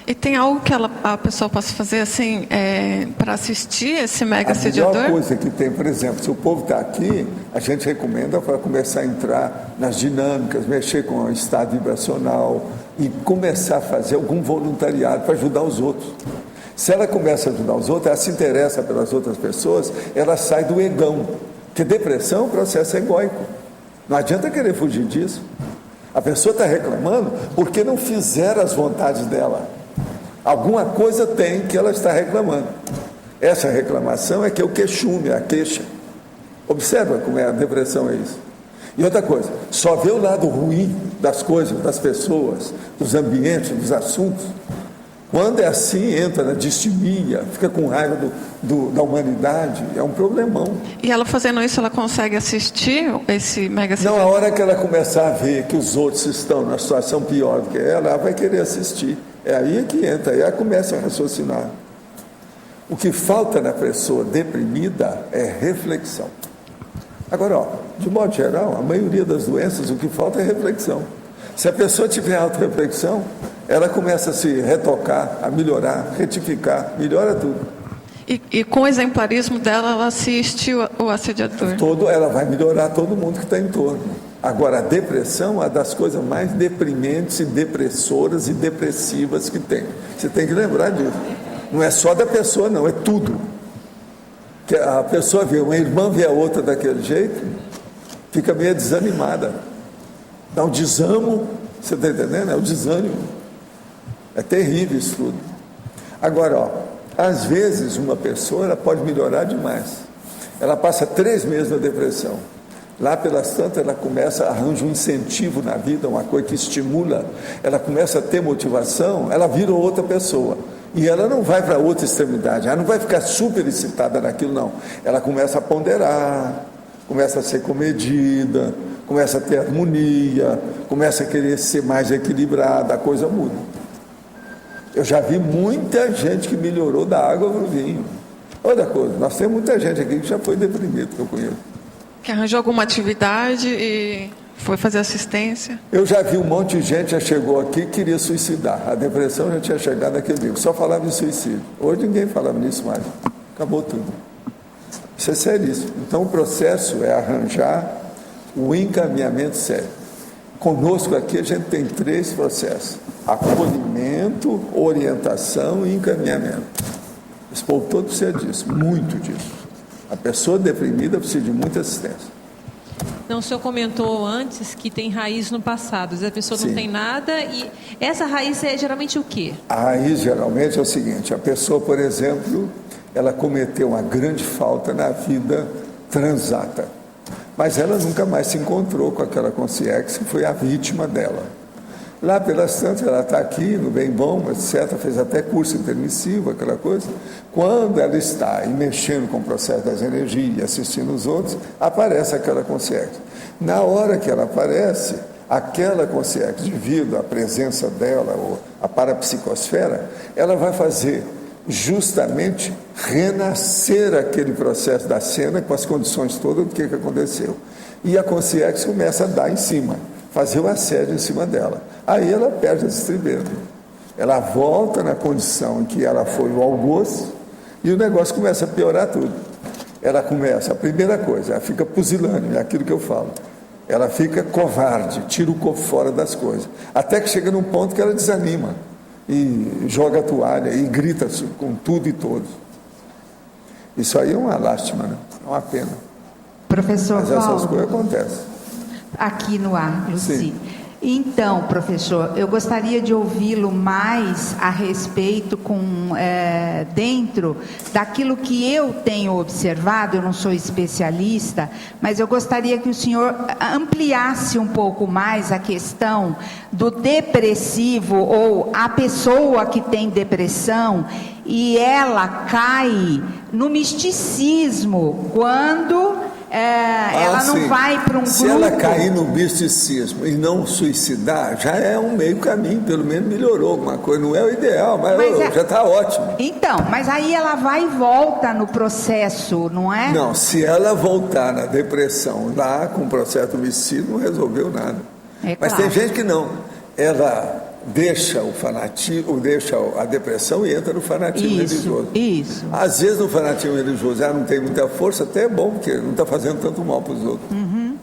E tem algo que a pessoa possa fazer assim, para assistir esse mega assediador? A melhor coisa que tem, por exemplo, se o povo está aqui, a gente recomenda para começar a entrar nas dinâmicas, mexer com o estado vibracional, e começar a fazer algum voluntariado para ajudar os outros. Se ela começa a ajudar os outros, ela se interessa pelas outras pessoas, ela sai do egão. Porque depressão é um processo egóico. Não adianta querer fugir disso. A pessoa está reclamando porque não fizeram as vontades dela. Alguma coisa tem que ela está reclamando. Essa reclamação é que é o queixume, a queixa. Observa como é a depressão, é isso. E outra coisa, só vê o lado ruim das coisas, das pessoas, dos ambientes, dos assuntos. Quando é assim, entra na distimia, fica com raiva da humanidade, é um problemão. E ela fazendo isso, ela consegue assistir esse mega... Não, a hora que ela começar a ver que os outros estão numa situação pior do que ela vai querer assistir. É aí que entra, aí ela começa a raciocinar. O que falta na pessoa deprimida é reflexão. Agora, de modo geral, a maioria das doenças, o que falta é reflexão. Se a pessoa tiver auto-reflexão, ela começa a se retocar, a melhorar, retificar, melhora tudo. E com o exemplarismo dela, ela assiste o assediador. Ela vai melhorar todo mundo que está em torno. Agora, a depressão é uma das coisas mais deprimentes e depressoras e depressivas que tem. Você tem que lembrar disso. Não é só da pessoa, não, é tudo. Que a pessoa vê, uma irmã vê a outra daquele jeito, fica meio desanimada. Dá um desamo, você está entendendo? É o desânimo. É terrível isso tudo. Agora, às vezes uma pessoa ela pode melhorar demais. Ela passa 3 meses na depressão. Lá pelas tantas ela arranja um incentivo na vida, uma coisa que estimula. Ela começa a ter motivação, ela vira outra pessoa. E ela não vai para outra extremidade, ela não vai ficar super excitada naquilo, não. Ela começa a ponderar, começa a ser comedida, começa a ter harmonia, começa a querer ser mais equilibrada, a coisa muda. Eu já vi muita gente que melhorou da água para o vinho. Outra coisa, nós temos muita gente aqui que já foi deprimido, que eu conheço. Que arranjou alguma atividade e foi fazer assistência. Eu já vi um monte de gente, já chegou aqui e queria suicidar. A depressão já tinha chegado naquele nível, só falava em suicídio. Hoje ninguém falava nisso mais. Acabou tudo. Isso é seríssimo. Então o processo é arranjar o encaminhamento sério. Conosco aqui a gente tem 3 processos: acolhimento, orientação e encaminhamento. Esse povo todo precisa disso, muito disso. A pessoa deprimida precisa de muita assistência. Não, o senhor comentou antes que tem raiz no passado. Às vezes a pessoa Sim. não tem nada e essa raiz é geralmente o quê? A raiz geralmente é o seguinte: a pessoa, por exemplo, ela cometeu uma grande falta na vida transata, mas ela nunca mais se encontrou com aquela consciência que foi a vítima dela. Lá pelas tantas, ela está aqui no bem bom, etc., fez até curso intermissivo, aquela coisa. Quando ela está mexendo com o processo das energias, assistindo os outros, aparece aquela consciência. Na hora que ela aparece, aquela consciência, devido à presença dela, ou à parapsicosfera, ela vai fazer justamente renascer aquele processo da cena com as condições todas do que aconteceu. E a consciência começa a dar em cima, fazer o assédio em cima dela. Aí ela perde a estribeira. Ela volta na condição em que ela foi o algoz e o negócio começa a piorar tudo. Ela começa, a primeira coisa, ela fica pusilânime, é aquilo que eu falo. Ela fica covarde, tira o corpo fora das coisas. Até que chega num ponto que ela desanima e joga a toalha e grita com tudo e todos. Isso aí é uma lástima, né? É uma pena. Professor Mas essas Paulo, coisas acontecem. aqui no ar, Luci. Sim. Então, professor, eu gostaria de ouvi-lo mais a respeito dentro daquilo que eu tenho observado. Eu não sou especialista, mas eu gostaria que o senhor ampliasse um pouco mais a questão do depressivo ou a pessoa que tem depressão e ela cai no misticismo quando ela não sim. vai para um Se grupo. ela cair no misticismo e não suicidar, já é um meio caminho, pelo menos melhorou alguma coisa. Não é o ideal, mas já está ótimo. Então, mas aí ela vai e volta no processo, não é? Não, se ela voltar na depressão lá com o processo do misticismo, não resolveu nada. Mas claro. tem gente que não. Ela deixa o fanatismo, deixa a depressão e entra no fanatismo religioso. Isso. Às vezes no fanatismo religioso ela não tem muita força, até é bom, porque não está fazendo tanto mal para os outros. Uhum.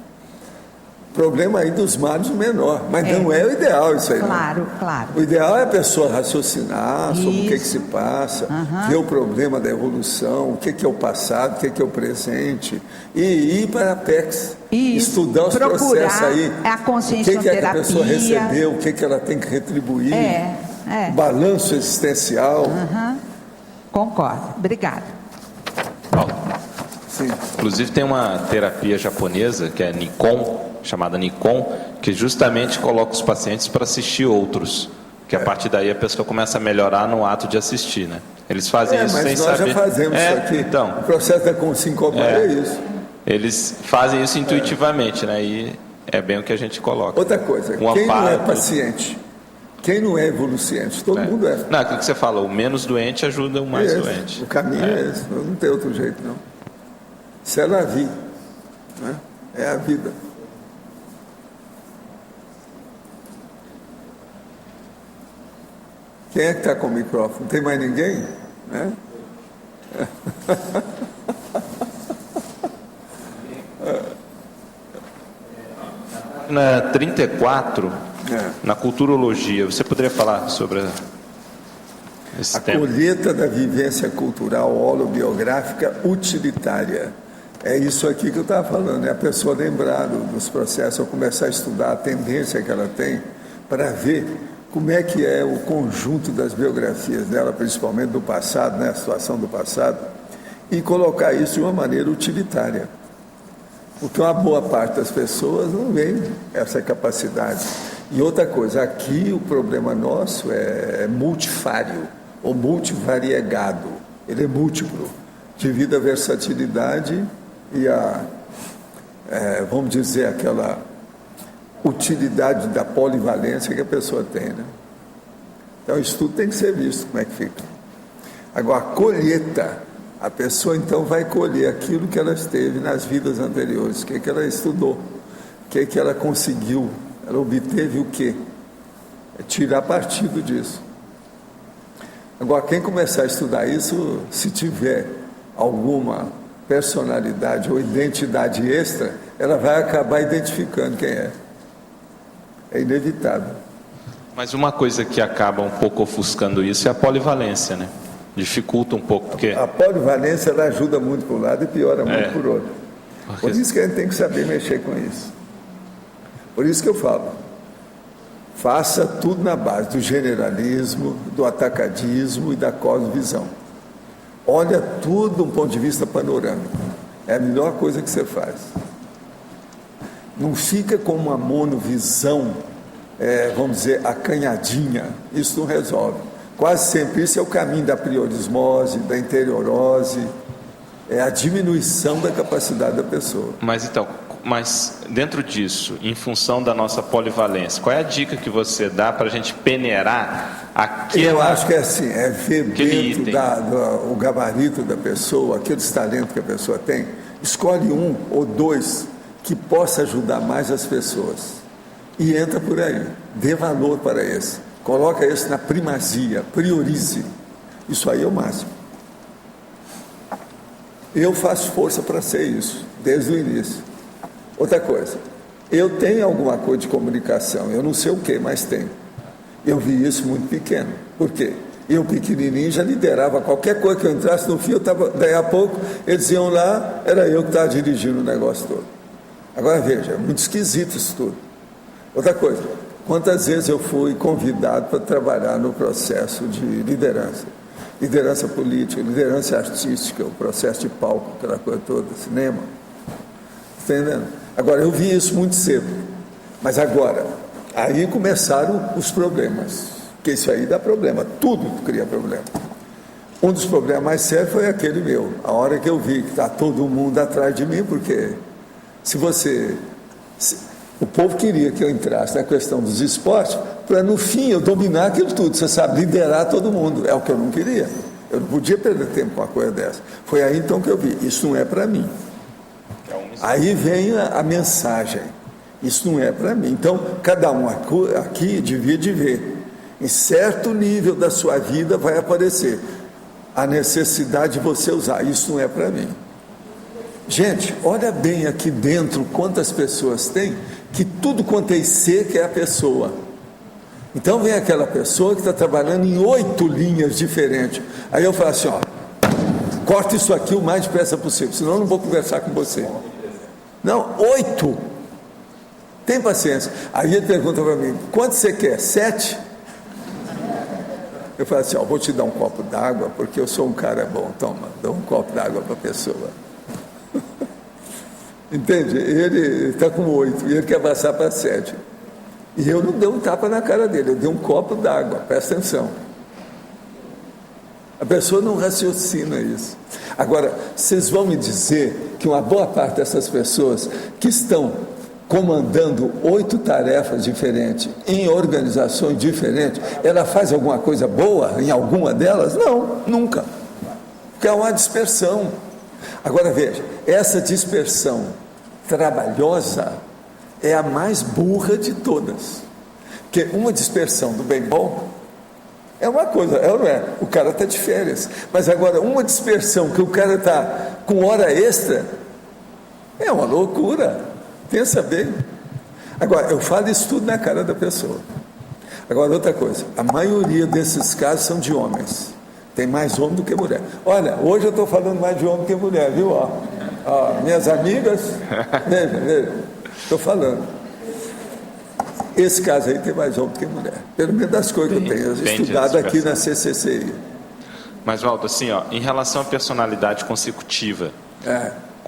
Problema aí dos males o menor, mas não é o ideal isso aí. Claro, claro. O ideal é a pessoa raciocinar sobre o que se passa, ver o problema da evolução, o que é o passado, o que é o presente, e ir para a Apex, estudar os processos aí, a consciência o que é que a pessoa recebeu, o que ela tem que retribuir, balanço existencial. Concordo. Obrigada. Sim. Inclusive tem uma terapia japonesa, que é Nikon, chamada Nikon, que justamente coloca os pacientes para assistir outros, que a partir daí a pessoa começa a melhorar no ato de assistir, né? Eles fazem isso sem saber. Mas nós já fazemos isso aqui. Então, o processo da consciência é isso. Eles fazem isso intuitivamente, né? E é bem o que a gente coloca. Outra coisa, quem não é paciente? Quem não é evoluciente? Todo mundo é. Não, aquilo que você fala, o menos doente ajuda o mais doente. O caminho é esse, não tem outro jeito, não. Isso é a vida, né? É a vida. Quem é que está com o microfone? Não tem mais ninguém? Né? Na 34, na culturologia, você poderia falar sobre esse tema? A colheita da vivência cultural holobiográfica utilitária. É isso aqui que eu estava falando, é a pessoa lembrar dos processos, ou começar a estudar a tendência que ela tem para ver como é que é o conjunto das biografias dela, principalmente do passado, né, a situação do passado, e colocar isso de uma maneira utilitária. Porque uma boa parte das pessoas não vê essa capacidade. E outra coisa, aqui o problema nosso é multifário, ou multivariegado. Ele é múltiplo, devido à versatilidade e vamos dizer, aquela utilidade da polivalência que a pessoa tem, né? Então, isso tudo tem que ser visto, como é que fica. Agora, a colheita, a pessoa então vai colher aquilo que ela esteve nas vidas anteriores, o que ela estudou, o que ela conseguiu, ela obteve o quê? É tirar partido disso. Agora, quem começar a estudar isso, se tiver alguma personalidade ou identidade extra, ela vai acabar identificando quem é. É inevitável. Mas uma coisa que acaba um pouco ofuscando isso é a polivalência, né? Dificulta um pouco, porque... A polivalência, ela ajuda muito por um lado e piora muito por outro. Por isso que a gente tem que saber mexer com isso. Por isso que eu falo, faça tudo na base do generalismo, do atacadismo e da cosmovisão. Olha tudo de um ponto de vista panorâmico. É a melhor coisa que você faz. Não fica com uma monovisão, vamos dizer, acanhadinha. Isso não resolve. Quase sempre isso é o caminho da priorismose, da interiorose, é a diminuição da capacidade da pessoa. Mas dentro disso, em função da nossa polivalência, qual é a dica que você dá para a gente peneirar aquela... Eu acho que é assim, é ver dentro o gabarito da pessoa, aqueles talentos que a pessoa tem, escolhe um ou dois que possa ajudar mais as pessoas e entra por aí, dê valor para esse, coloca esse na primazia, priorize, isso aí é o máximo. Eu faço força para ser isso, desde o início. Outra coisa, eu tenho alguma coisa de comunicação, eu não sei o que, mas tenho. Eu vi isso muito pequeno. Por quê? Eu, pequenininho, já liderava qualquer coisa que eu entrasse no fio, daí a pouco eles iam lá, era eu que estava dirigindo o negócio todo. Agora veja, é muito esquisito isso tudo. Outra coisa, quantas vezes eu fui convidado para trabalhar no processo de liderança? Liderança política, liderança artística, o processo de palco, aquela coisa toda, cinema. Entendendo? Agora, eu vi isso muito cedo. Mas agora, aí começaram os problemas. Porque isso aí dá problema, tudo cria problema. Um dos problemas mais sérios foi aquele meu. A hora que eu vi que está todo mundo atrás de mim, porque o povo queria que eu entrasse na questão dos esportes, para no fim eu dominar aquilo tudo, você sabe, liderar todo mundo. É o que eu não queria. Eu não podia perder tempo com uma coisa dessa. Foi aí então que eu vi, isso não é para mim. Aí vem a mensagem, isso não é para mim. Então, cada um aqui devia de ver, em certo nível da sua vida vai aparecer a necessidade de você usar, isso não é para mim. Gente, olha bem aqui dentro quantas pessoas tem, que tudo quanto é IC que é a pessoa. Então vem aquela pessoa que está trabalhando em 8 linhas diferentes. Aí eu falo assim, ó, corta isso aqui o mais depressa possível, senão eu não vou conversar com você. Não, 8. Tem paciência. Aí ele pergunta para mim, quanto você quer? 7? Eu falo assim, ó, vou te dar um copo d'água, porque eu sou um cara bom. Toma, dá um copo d'água para a pessoa. Entende? Ele está com 8 e ele quer passar para 7. E eu não dei um tapa na cara dele, eu dei um copo d'água, presta atenção. A pessoa não raciocina isso. Agora, vocês vão me dizer que uma boa parte dessas pessoas que estão comandando 8 tarefas diferentes, em organizações diferentes, ela faz alguma coisa boa em alguma delas? Não, nunca. Porque é uma dispersão. Agora veja, essa dispersão trabalhosa é a mais burra de todas. Porque uma dispersão do bem bom é uma coisa, é ou não é? O cara está de férias. Mas agora, uma dispersão que o cara está com hora extra, é uma loucura. Pensa bem. Agora, eu falo isso tudo na cara da pessoa. Agora, outra coisa, a maioria desses casos são de homens. Tem mais homem do que mulher. Olha, hoje eu estou falando mais de homem que mulher, viu? Ó, minhas amigas, veja, estou falando. Esse caso aí tem mais homem do que mulher. Pelo menos das coisas que eu tenho estudado aqui na CCCI. Mas, Waldo, assim, ó, em relação à personalidade consecutiva,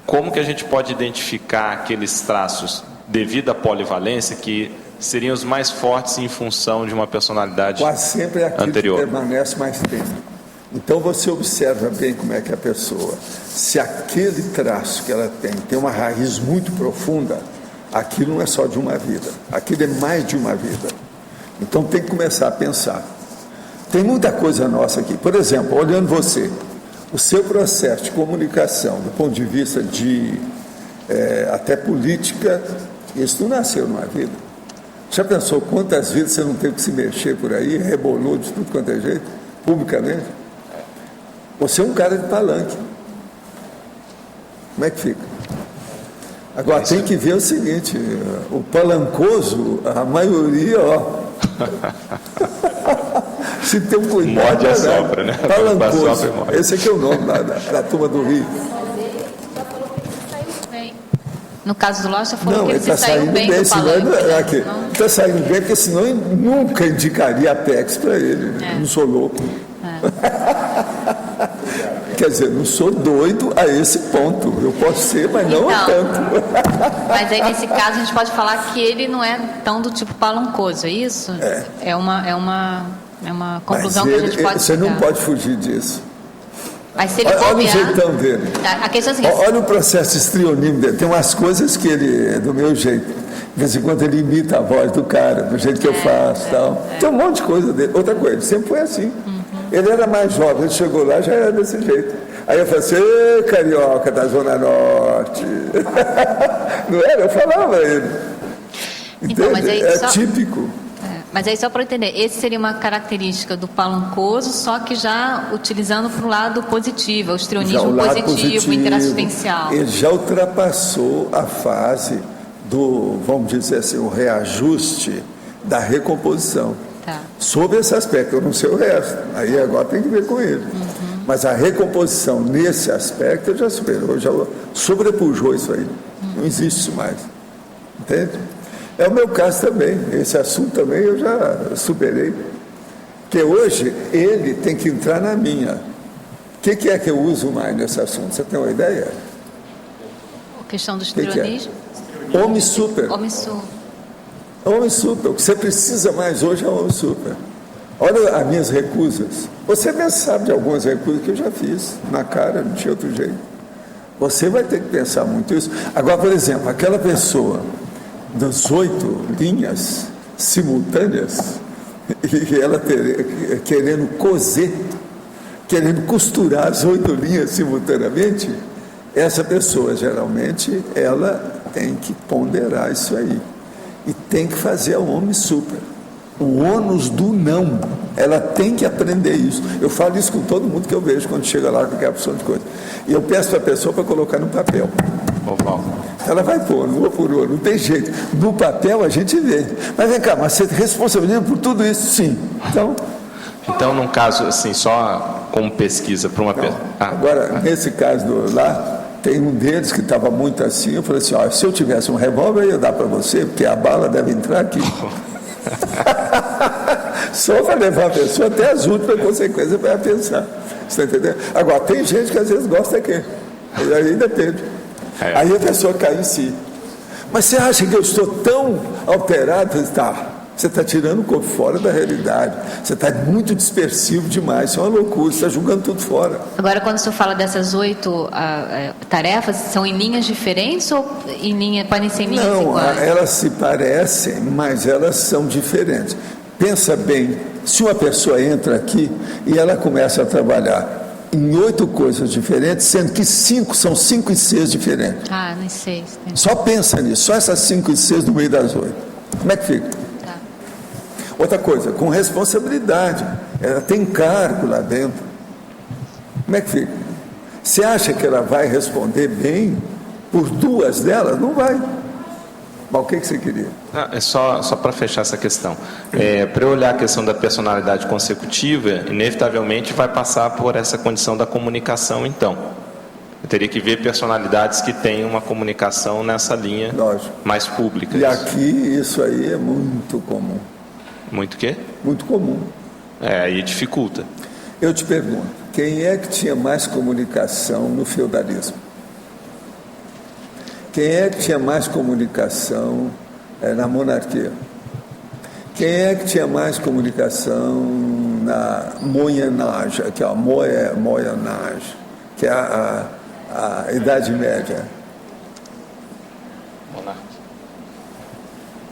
como que a gente pode identificar aqueles traços devido à polivalência que seriam os mais fortes em função de uma personalidade anterior? Quase sempre é aquilo que permanece mais tempo. Então você observa bem como é que a pessoa, se aquele traço que ela tem uma raiz muito profunda, aquilo não é só de uma vida, aquilo é mais de uma vida. Então tem que começar a pensar. Tem muita coisa nossa aqui. Por exemplo, olhando você, o seu processo de comunicação, do ponto de vista de até política, isso não nasceu numa vida. Já pensou quantas vezes você não teve que se mexer por aí, rebolou de tudo quanto é jeito, publicamente? Você é um cara de palanque. Como é que fica? Agora tem que ver o seguinte, o palancoso, a maioria, ó. Se tem um cuidado. Morde a sopra, né? Palancoso. Esse aqui é o nome da turma do Rio. No caso do Lógico, falou que ele se saiu bem do palanque. Ele está saindo bem, porque senão eu nunca indicaria a PEX para ele. Não sou louco. Quer dizer, não sou doido a esse ponto. Eu posso ser, mas não tanto. Mas aí, nesse caso, a gente pode falar que ele não é tão do tipo palancoso, é isso? É uma conclusão que a gente pode Você não pode fugir disso. Mas se ele olha o jeitão dele. A questão é a seguinte, olha o processo histrionímico dele. Tem umas coisas que ele é do meu jeito. De vez em quando ele imita a voz do cara, do jeito que eu faço. Tal. Tem um monte de coisa dele. Outra coisa, ele sempre foi assim. Ele era mais jovem, ele chegou lá, já era desse jeito. Aí eu falei assim, ê, carioca da Zona Norte. Não era? Eu falava ele. Então, mas aí, é típico. Mas aí, só para entender, esse seria uma característica do palancoso, só que já utilizando para o lado positivo, o histrionismo positivo, interassistencial. Ele já ultrapassou a fase do, vamos dizer assim, o reajuste da recomposição. Sobre esse aspecto, eu não sei o resto, aí agora tem que ver com ele. Mas a recomposição nesse aspecto ele já superou, já sobrepujou isso aí. Não existe isso mais. Entende? É o meu caso também, esse assunto também eu já superei. Porque hoje ele tem que entrar na minha. O que é que eu uso mais nesse assunto? Você tem uma ideia? A questão do histrionismo? Homem super. Homem super. Homem super, o que você precisa mais hoje é homem super. Olha as minhas recusas. Você mesmo sabe de algumas recusas que eu já fiz, na cara, não tinha outro jeito. Você vai ter que pensar muito isso. Agora, por exemplo, aquela pessoa das 8 linhas simultâneas, e ela querendo coser, querendo costurar as 8 linhas simultaneamente, essa pessoa, geralmente, ela tem que ponderar isso aí. E tem que fazer o homem super. O ônus do não. Ela tem que aprender isso. Eu falo isso com todo mundo que eu vejo quando chega lá com aquela opção de coisa. E eu peço para a pessoa para colocar no papel. Ela vai pôr, uma por uma, não tem jeito. No papel a gente vê. Mas vem cá, mas você responsabiliza por tudo isso? Sim. Então, num caso, assim, só como pesquisa para uma pessoa. Agora, nesse caso lá, tem um deles que estava muito assim. Eu falei assim: ó, se eu tivesse um revólver, eu ia dar para você, porque a bala deve entrar aqui. Só para levar a pessoa até as últimas consequências para pensar. Você está entendendo? Agora, tem gente que às vezes gosta aqui. Aí depende. Aí a pessoa cai em si. Mas você acha que eu estou tão alterado? Você está tirando o corpo fora da realidade. Você está muito dispersivo demais. Isso é uma loucura. Você está jogando tudo fora. Agora, quando o senhor fala dessas 8 tarefas, são em linhas diferentes ou podem ser em linhas iguais? Não, elas se parecem, mas elas são diferentes. Pensa bem, se uma pessoa entra aqui e ela começa a trabalhar em 8 coisas diferentes, sendo que 5 são 5 ICs diferentes. Nos 6. Só pensa nisso, só essas 5 ICs no meio das 8. Como é que fica? Outra coisa, com responsabilidade. Ela tem cargo lá dentro. Como é que fica? Você acha que ela vai responder bem por 2 delas? Não vai. Mas o que você queria? É só para fechar essa questão. Para eu olhar a questão da personalidade consecutiva, inevitavelmente vai passar por essa condição da comunicação, então. Eu teria que ver personalidades que têm uma comunicação nessa linha mais pública. E aqui isso aí é muito comum. Muito o quê? Muito comum. Aí dificulta. Eu te pergunto, quem é que tinha mais comunicação no feudalismo? Quem é que tinha mais comunicação na monarquia? Quem é que tinha mais comunicação na moyenage, que é a moyenage, que é a Idade Média?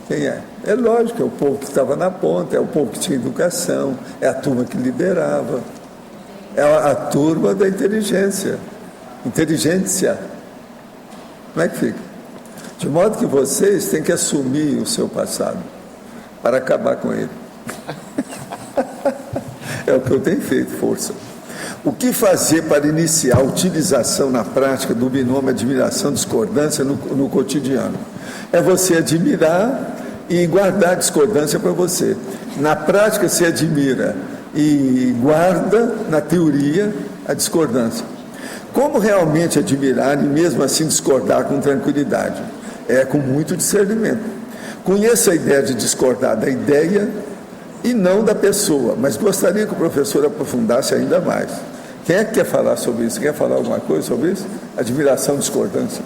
Quem é? É lógico, é o povo que estava na ponta, é o povo que tinha educação, é a turma que liderava, é a turma da inteligência. Como é que fica? De modo que vocês têm que assumir o seu passado para acabar com ele. É o que eu tenho feito, força. O que fazer para iniciar a utilização na prática do binômio admiração-discordância no cotidiano? É você admirar e guardar a discordância para você. Na prática, você admira e guarda, na teoria, a discordância. Como realmente admirar e mesmo assim discordar com tranquilidade? É com muito discernimento. Conheça a ideia de discordar da ideia e não da pessoa, mas gostaria que o professor aprofundasse ainda mais. Quem é que quer falar sobre isso? Quer falar alguma coisa sobre isso? Admiração, discordância.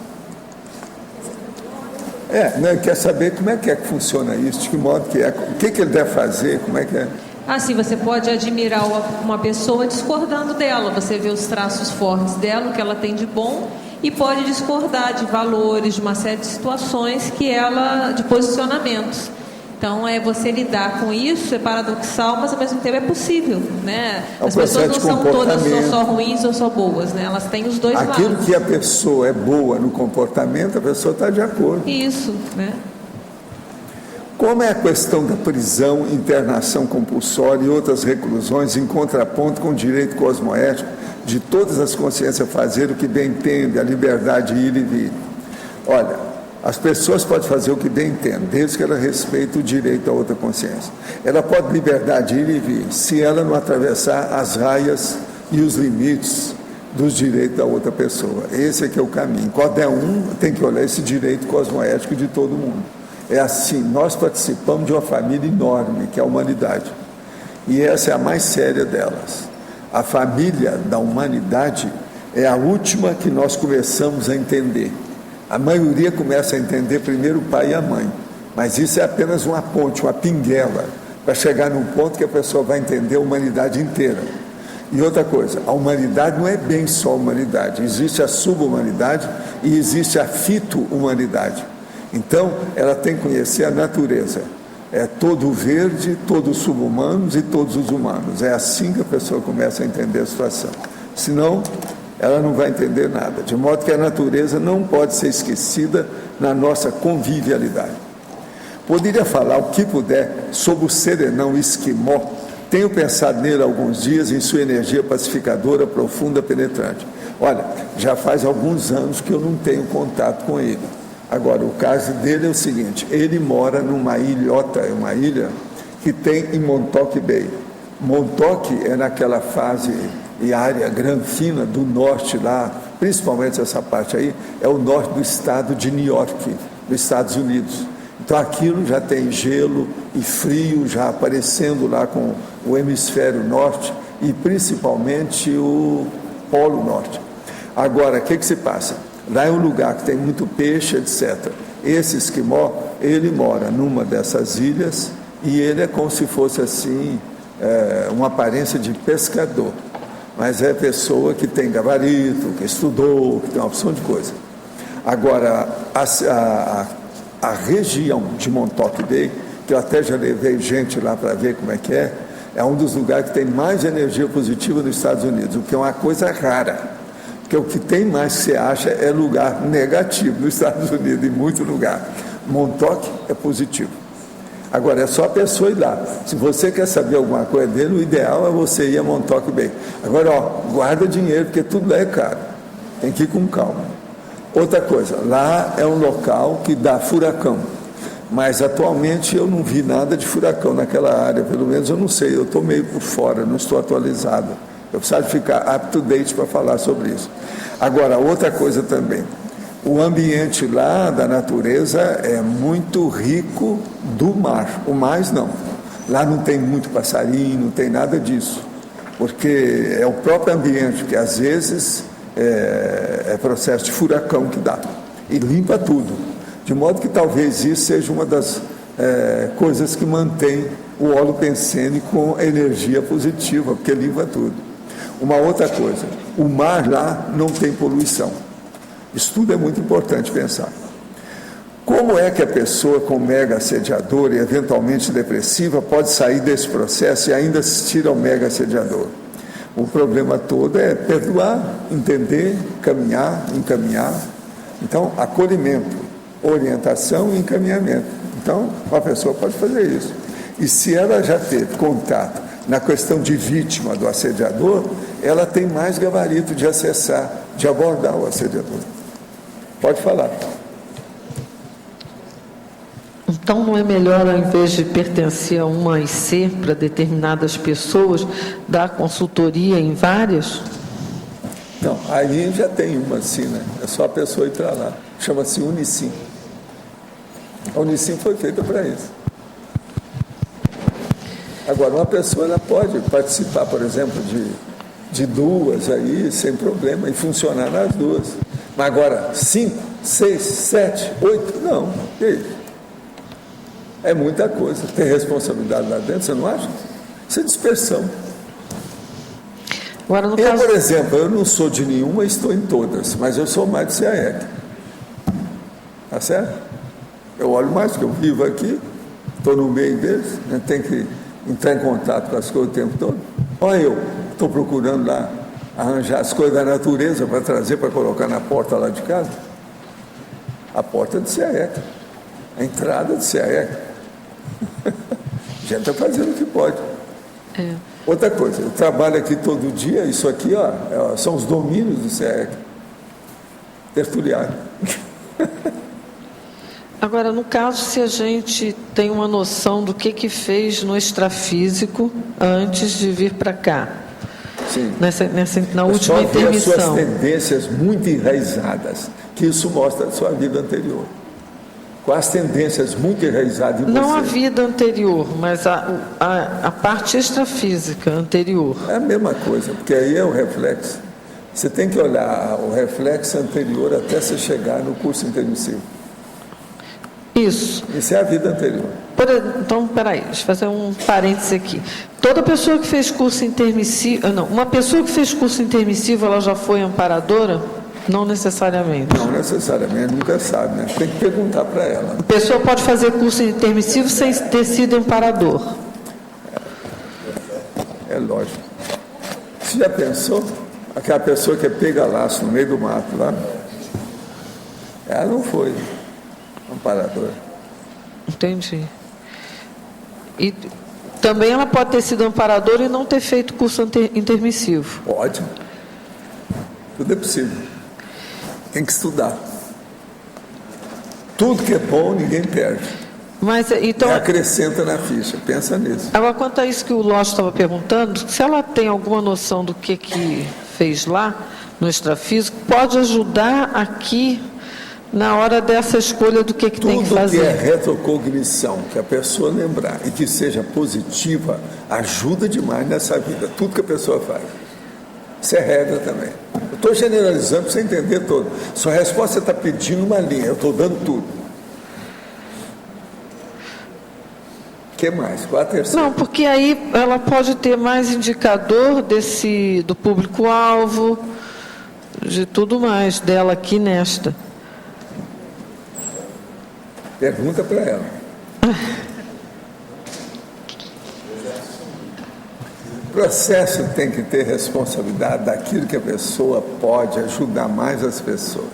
Quer saber como é que funciona isso, de que modo que é, o que ele deve fazer, como é que é. Sim, você pode admirar uma pessoa discordando dela, você vê os traços fortes dela, o que ela tem de bom, e pode discordar de valores, de uma série de situações de posicionamentos. Então, você lidar com isso é paradoxal, mas ao mesmo tempo é possível, né? As pessoas não são todas só ruins ou só boas, né? Elas têm os dois lados. Aquilo que a pessoa é boa no comportamento, a pessoa está de acordo. Isso, né? Como é a questão da prisão, internação compulsória e outras reclusões em contraponto com o direito cosmoético de todas as consciências fazer o que bem entende, a liberdade de ir e vir? Olha, as pessoas podem fazer o que bem entendem, desde que ela respeite o direito a outra consciência. Ela pode liberdade de ir e vir, se ela não atravessar as raias e os limites dos direitos da outra pessoa. Esse é que é o caminho. Qualquer um tem que olhar esse direito cosmoético de todo mundo. É assim, nós participamos de uma família enorme, que é a humanidade. E essa é a mais séria delas. A família da humanidade é a última que nós começamos a entender. A maioria começa a entender primeiro o pai e a mãe. Mas isso é apenas uma ponte, uma pinguela, para chegar num ponto que a pessoa vai entender a humanidade inteira. E outra coisa, a humanidade não é bem só a humanidade. Existe a subhumanidade e existe a fito-humanidade. Então, ela tem que conhecer a natureza. É todo o verde, todos os subhumanos e todos os humanos. É assim que a pessoa começa a entender a situação. Senão, ela não vai entender nada. De modo que a natureza não pode ser esquecida na nossa convivialidade. Poderia falar o que puder sobre o serenão esquimó Tenho pensado nele há alguns dias, em sua energia pacificadora, profunda, penetrante. Olha, já faz alguns anos que eu não tenho contato com ele. Agora, o caso dele é o seguinte, ele mora numa ilhota, uma ilha que tem em Montauk Bay. Montauk é naquela fase e área granfina do norte lá, principalmente essa parte aí, é o norte do estado de New York, dos Estados Unidos. Então aquilo já tem gelo e frio já aparecendo lá com o hemisfério norte e principalmente o polo norte. Agora, o que se passa? Lá é um lugar que tem muito peixe, etc. Esse esquimó, ele mora numa dessas ilhas e ele é como se fosse assim, uma aparência de pescador. Mas é pessoa que tem gabarito, que estudou, que tem uma opção de coisa. Agora, a região de Montauk Bay, que eu até já levei gente lá para ver como é que é um dos lugares que tem mais energia positiva nos Estados Unidos, o que é uma coisa rara. Porque o que tem mais que você acha é lugar negativo nos Estados Unidos, em muito lugar. Montauk é positivo. Agora, é só a pessoa ir lá. Se você quer saber alguma coisa dele, o ideal é você ir a Montauk Bay. Agora, guarda dinheiro, porque tudo lá é caro. Tem que ir com calma. Outra coisa, lá é um local que dá furacão. Mas, atualmente, eu não vi nada de furacão naquela área. Pelo menos eu não sei, eu estou meio por fora, não estou atualizado. Eu preciso ficar up to date para falar sobre isso. Agora, outra coisa também. O ambiente lá da natureza é muito rico do mar. O mais não. Lá não tem muito passarinho, não tem nada disso. Porque é o próprio ambiente que às vezes é processo de furacão que dá. E limpa tudo. De modo que talvez isso seja uma das coisas que mantém o óleo pensene com energia positiva, porque limpa tudo. Uma outra coisa, o mar lá não tem poluição. Isso tudo é muito importante pensar. Como é que a pessoa com mega assediador e eventualmente depressiva pode sair desse processo e ainda assistir ao mega assediador? O problema todo é perdoar, entender, caminhar, encaminhar. Então, acolhimento, orientação e encaminhamento. Então, uma pessoa pode fazer isso. E se ela já teve contato na questão de vítima do assediador, ela tem mais gabarito de acessar, de abordar o assediador. Pode falar. Então, não é melhor, ao invés de pertencer a uma IC para determinadas pessoas, dar consultoria em várias? Não, aí já tem uma assim, né? É só a pessoa ir para lá. Chama-se Unicim. A Unicim foi feita para isso. Agora, uma pessoa ela pode participar, por exemplo, de duas aí, sem problema, e funcionar nas duas. Mas agora, 5, 6, 7, 8, não. E aí? É muita coisa. Tem responsabilidade lá dentro, você não acha? Isso é dispersão. Agora, no eu, caso... por exemplo, eu não sou de nenhuma, estou em todas, mas eu sou mais de CAEC. Tá certo? Eu olho mais, porque eu vivo aqui, estou no meio deles, né? Tem que entrar em contato com as coisas o tempo todo. Olha, eu estou procurando lá arranjar as coisas da natureza para trazer, para colocar na porta lá de casa. A porta de CAEC, a entrada de CAEC. A gente está fazendo o que pode. Outra coisa, eu trabalho aqui todo dia, isso aqui são os domínios do CAEC. Tertuliário. Agora, no caso, se a gente tem uma noção do que fez no extrafísico antes de vir para cá, sim. Na última intermissão. As suas tendências muito enraizadas, que isso mostra a sua vida anterior. Com as tendências muito enraizadas em você. Não a vida anterior, mas a parte extrafísica anterior. É a mesma coisa, porque aí é o reflexo. Você tem que olhar o reflexo anterior até você chegar no curso intermissivo. Isso. Isso é a vida anterior. Então, peraí, deixa eu fazer um parêntese aqui. Toda pessoa que fez curso intermissivo... uma pessoa que fez curso intermissivo, ela já foi amparadora? Não necessariamente. Não necessariamente, nunca sabe, né? Tem que perguntar para ela. A pessoa pode fazer curso intermissivo sem ter sido amparador. É lógico. Você já pensou? Aquela pessoa que é pega laço no meio do mato lá, ela não foi amparadora. Entendi. E Também ela pode ter sido amparadora e não ter feito curso intermissivo. Pode. Tudo é possível. Tem que estudar. Tudo que é bom, ninguém perde. Mas, então, e acrescenta na ficha, pensa nisso. Agora, quanto a isso que o Lócio estava perguntando, se ela tem alguma noção do que fez lá no extrafísico, pode ajudar aqui na hora dessa escolha do que tem que fazer. Tudo que é retrocognição, que a pessoa lembrar e que seja positiva, ajuda demais nessa vida. Tudo que a pessoa faz. Isso é regra também. Eu estou generalizando para você entender todo. Sua resposta está pedindo uma linha, eu estou dando tudo. O que mais? Qual a terceira? Não, porque aí ela pode ter mais indicador do público-alvo, de tudo mais dela aqui nesta. Pergunta para ela. O processo tem que ter responsabilidade daquilo que a pessoa pode ajudar mais as pessoas.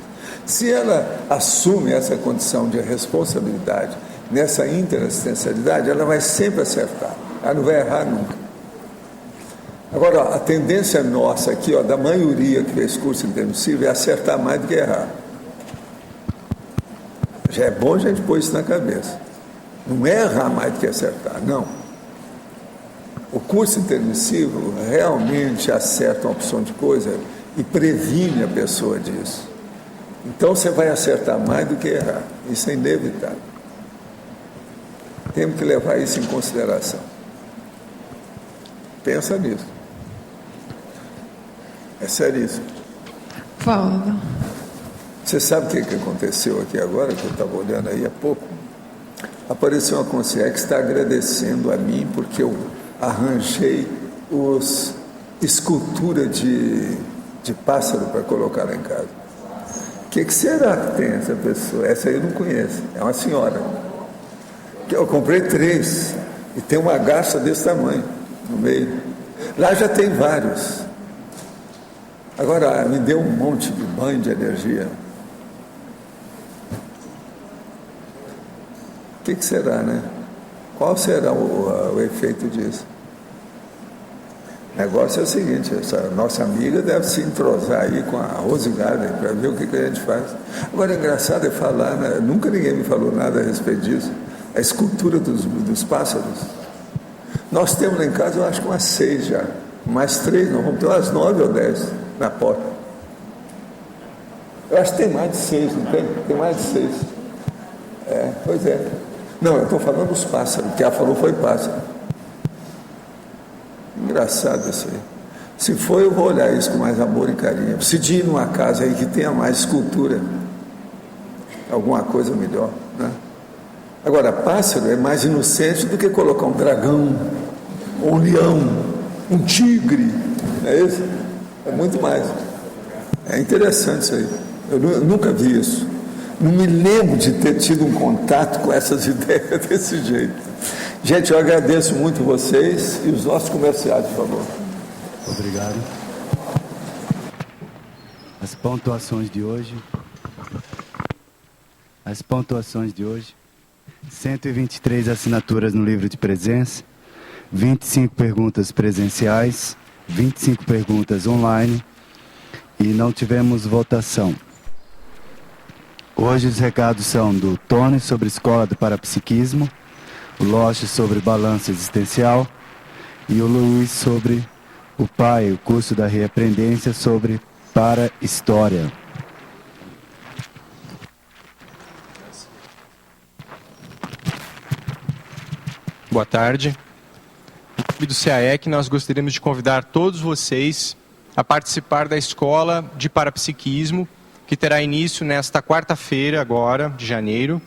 Se ela assume essa condição de responsabilidade, nessa interassistencialidade, ela vai sempre acertar. Ela não vai errar nunca. Agora, a tendência nossa aqui, da maioria que fez curso intermissivo, é acertar mais do que errar. Já é bom a gente pôr isso na cabeça. Não é errar mais do que acertar, não. O curso intermissivo realmente acerta uma opção de coisa e previne a pessoa disso. Então você vai acertar mais do que errar. Isso é inevitável. Temos que levar isso em consideração. Pensa nisso. É seríssimo. Valdo. Você sabe o que aconteceu aqui agora, que eu estava olhando aí há pouco? Apareceu uma consciência que está agradecendo a mim porque eu arranjei escultura de pássaro para colocar lá em casa. O que será que tem essa pessoa? Essa aí eu não conheço. É uma senhora. Eu comprei 3 e tem uma garça desse tamanho no meio. Lá já tem vários. Agora me deu um monte de banho de energia. O que será, né? Qual será o efeito disso? O negócio é o seguinte, essa nossa amiga deve se entrosar aí com a Rose Garden para ver o que a gente faz. Agora, é engraçado falar, né? Nunca ninguém me falou nada a respeito disso. A escultura dos pássaros. Nós temos lá em casa, eu acho que umas 6 já. Mais 3, nós vamos ter umas 9 ou 10 na porta. Eu acho que tem mais de 6, não tem? Tem mais de 6. Pois é. Não, eu estou falando dos pássaros, o que ela falou foi pássaro. Engraçado isso aí. Se for, eu vou olhar isso com mais amor e carinho. Preciso ir numa casa aí que tenha mais escultura. Alguma coisa melhor, né? Agora, pássaro é mais inocente do que colocar um dragão, um leão, um tigre. Não é isso? É muito mais. É interessante isso aí. Eu nunca vi isso. Não me lembro de ter tido um contato com essas ideias desse jeito. Gente, eu agradeço muito vocês e os nossos comerciais, por favor. Obrigado. As pontuações de hoje. 123 assinaturas no livro de presença, 25 perguntas presenciais, 25 perguntas online e não tivemos votação. Hoje os recados são do Tony sobre Escola do Parapsiquismo, o Loche sobre Balanço Existencial e o Luiz sobre o pai, o curso da reaprendência sobre Para-História. Boa tarde. Em nome do CAEC, nós gostaríamos de convidar todos vocês a participar da Escola de Parapsiquismo, que terá início nesta quarta-feira, agora, de janeiro.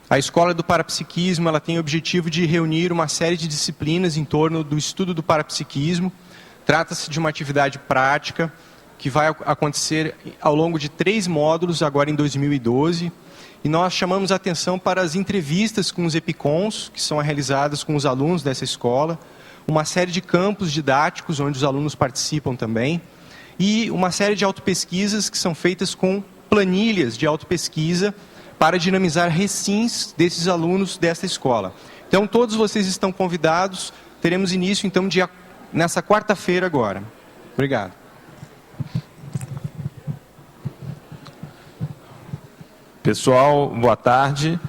A Escola do Parapsiquismo ela tem o objetivo de reunir uma série de disciplinas em torno do estudo do parapsiquismo. Trata-se de uma atividade prática que vai acontecer ao longo de 3 módulos, agora em 2012. E nós chamamos a atenção para as entrevistas com os EPICONs, que são realizadas com os alunos dessa escola, uma série de campos didáticos, onde os alunos participam também, e uma série de autopesquisas que são feitas com planilhas de autopesquisa para dinamizar recins desses alunos desta escola. Então, todos vocês estão convidados. Teremos início, então, nessa quarta-feira agora. Obrigado. Pessoal, boa tarde.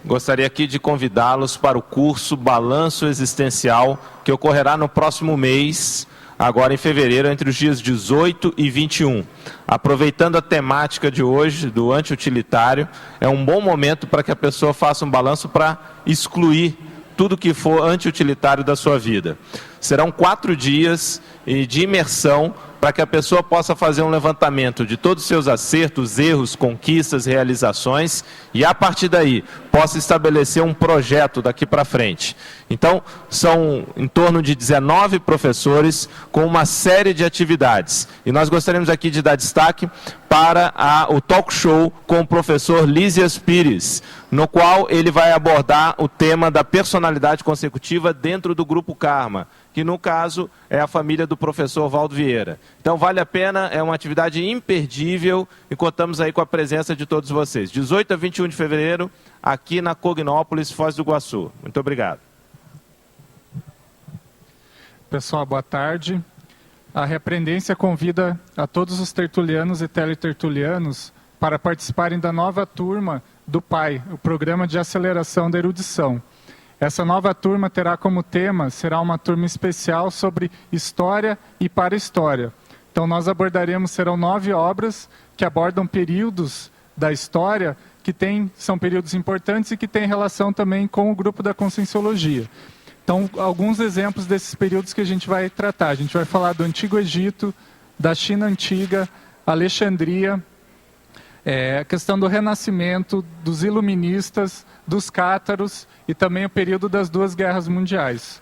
Gostaria aqui de convidá-los para o curso Balanço Existencial, que ocorrerá no próximo mês, agora em fevereiro, entre os dias 18 e 21. Aproveitando a temática de hoje, do anti-utilitário, é um bom momento para que a pessoa faça um balanço para excluir tudo que for anti-utilitário da sua vida. Serão 4 dias de imersão para que a pessoa possa fazer um levantamento de todos os seus acertos, erros, conquistas, realizações e, a partir daí, possa estabelecer um projeto daqui para frente. Então, são em torno de 19 professores com uma série de atividades. E nós gostaríamos aqui de dar destaque para o talk show com o professor Lísias Pires, no qual ele vai abordar o tema da personalidade consecutiva dentro do Grupo Karma, que no caso é a família do professor Valdo Vieira. Então vale a pena, é uma atividade imperdível e contamos aí com a presença de todos vocês. 18 a 21 de fevereiro, aqui na Cognópolis, Foz do Iguaçu. Muito obrigado. Pessoal, boa tarde. A Reaprendência convida a todos os tertulianos e teletertulianos para participarem da nova turma do PAI, o Programa de Aceleração da Erudição. Essa nova turma terá como tema, será uma turma especial sobre história e para história. Então nós abordaremos, serão 9 obras que abordam períodos da história que são períodos importantes e que têm relação também com o grupo da Conscienciologia. Então, alguns exemplos desses períodos que a gente vai tratar. A gente vai falar do Antigo Egito, da China Antiga, Alexandria, a questão do Renascimento, dos Iluministas, dos Cátaros e também o período das 2 guerras mundiais.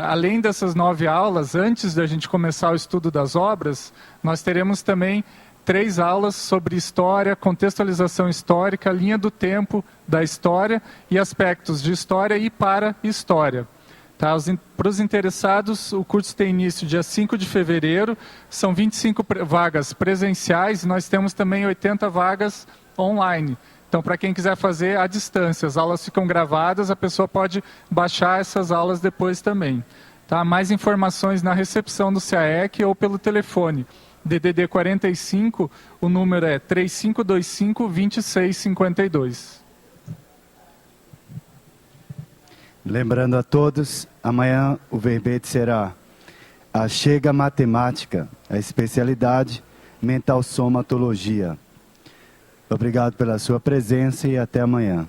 Além dessas 9 aulas, antes da gente começar o estudo das obras, nós teremos também 3 aulas sobre história, contextualização histórica, linha do tempo da história e aspectos de história e para história. Tá? Para os interessados, o curso tem início dia 5 de fevereiro, são 25 vagas presenciais e nós temos também 80 vagas online. Então, para quem quiser fazer à distância, as aulas ficam gravadas, a pessoa pode baixar essas aulas depois também. Tá? Mais informações na recepção do CAEC ou pelo telefone. DDD 45, o número é 3525-2652. Lembrando a todos, amanhã o verbete será a Chega Matemática, a especialidade Mental Somatologia. Obrigado pela sua presença e até amanhã.